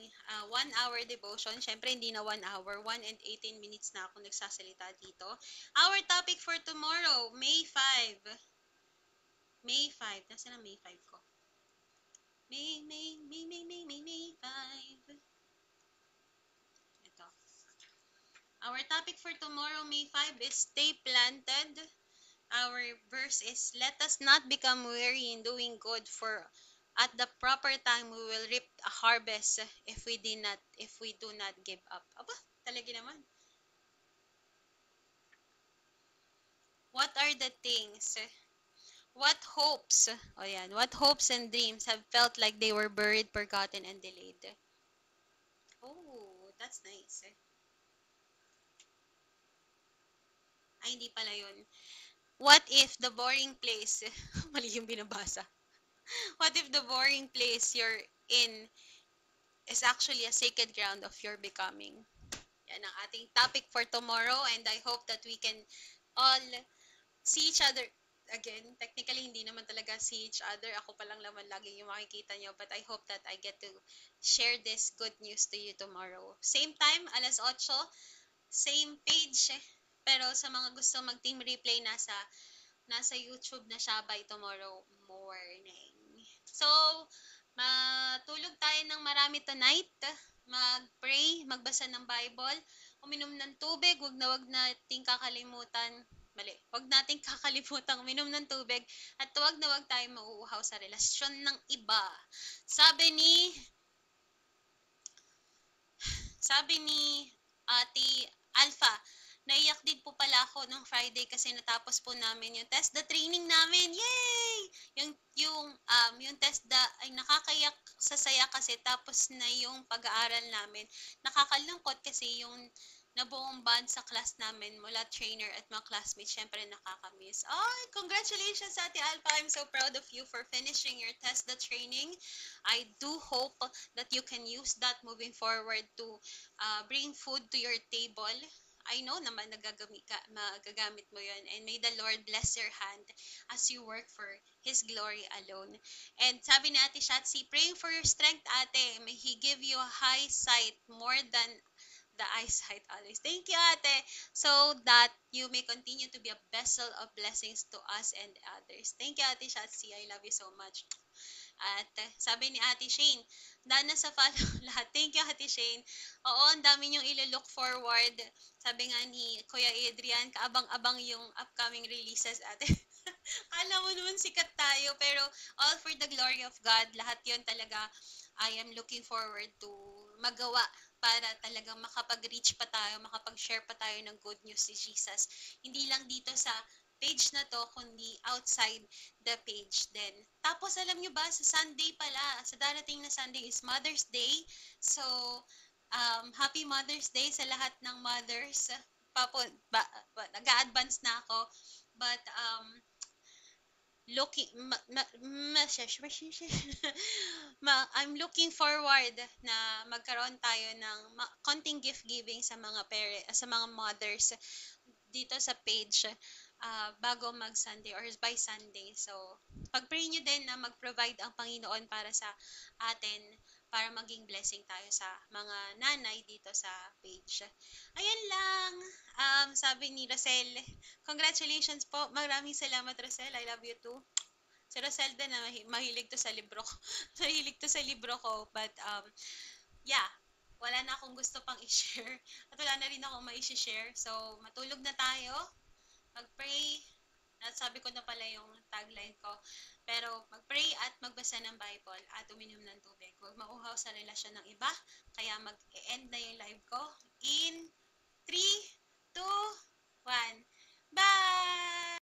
Speaker 1: 1 hour devotion. Syempre, hindi na 1 hour. 1 and 18 minutes na ako nagsasalita dito. Our topic for tomorrow, May 5. May 5. Nasaan ang May 5 ko? May 5. Ito. Our topic for tomorrow, May 5, is Stay Planted. Our verse is, let us not become weary in doing good, for at the proper time we will reap a harvest if we do not give up. Aba, talaga naman. What are the things? What hopes and dreams have felt like they were buried, forgotten, and delayed? Oh, that's nice. Ay, hindi pala yun. What if the boring place, mali yung binabasa. What if the boring place you're in is actually a sacred ground of your becoming? Yan ang ating topic for tomorrow, and I hope that we can all see each other again, technically, hindi naman talaga see each other. Ako pa lang naman lagi yung makikita nyo. But I hope that I get to share this good news to you tomorrow. Same time, alas 8, same page. Pero sa mga gusto mag-team replay, nasa YouTube na siya by tomorrow morning. So, matulog tayo ng marami tonight. Mag-pray, magbasa ng Bible, uminom ng tubig, wag nating kakalimutan, mali, wag nating kakalimutan uminom ng tubig, at wag na wag tayo mauuhaw sa relasyon ng iba. Sabi ni Sabi ni Ate Alpha, naiyak din po pala ako nung Friday kasi natapos po namin yung test the training namin. Yay! Yung test da ay nakakayak sa saya kasi tapos na yung pag-aaral namin. Nakakalungkot kasi yung nabuong band sa class namin mula trainer at mga classmates, syempre nakakamiss. Oh, congratulations Ate Alpha. I'm so proud of you for finishing your test the training. I do hope that you can use that moving forward to bring food to your table. I know naman magagamit mo yon, and may the Lord bless your hand as you work for His glory alone. And sabi ni Ate Shatsi, praying for your strength, Ate. May He give you a high sight more than the eyesight always. Thank you, Ate, so that you may continue to be a vessel of blessings to us and others. Thank you, Ate Shatsi. I love you so much. At sabi ni Ate Shane, dana sa follow lahat. Thank you, Ate Shane. Oo, ang dami niyong ilo-look forward. Sabi nga ni Kuya Adrian, kaabang-abang yung upcoming releases, Ate. Kala mo naman sikat tayo, pero all for the glory of God. Lahat yon talaga, I am looking forward to magawa para talagang makapag-reach pa tayo, makapag-share pa tayo ng good news si Jesus. Hindi lang dito sa page na to, kundi outside the page din. Tapos alam nyo ba, sa Sunday pala, sa darating na Sunday is Mother's Day. So, Happy Mother's Day sa lahat ng mothers. Nag-a-advance na ako. But, looking I'm looking forward na magkaroon tayo ng konting gift giving sa mga sa mga mothers dito sa page bago mag Sunday or by Sunday. So, pag-pray nyo din na mag-provide ang Panginoon para sa atin, para maging blessing tayo sa mga nanay dito sa page. Ayan lang. Sabi ni Rosel, congratulations po. Maraming salamat, Rosel. I love you too. Si Rosel din na mahilig to sa libro ko. Mahilig to sa libro ko. But, yeah, wala na akong gusto pang i-share. At wala na rin akong ma-share. So, matulog na tayo. Mag-pray. Sabi ko na pala yung tagline ko. Pero mag-pray at magbasa ng Bible at uminom ng tubig. Huwag mauhaw sa relasyon ng iba. Kaya mag-end na yung live ko in 3, 2, 1. Bye!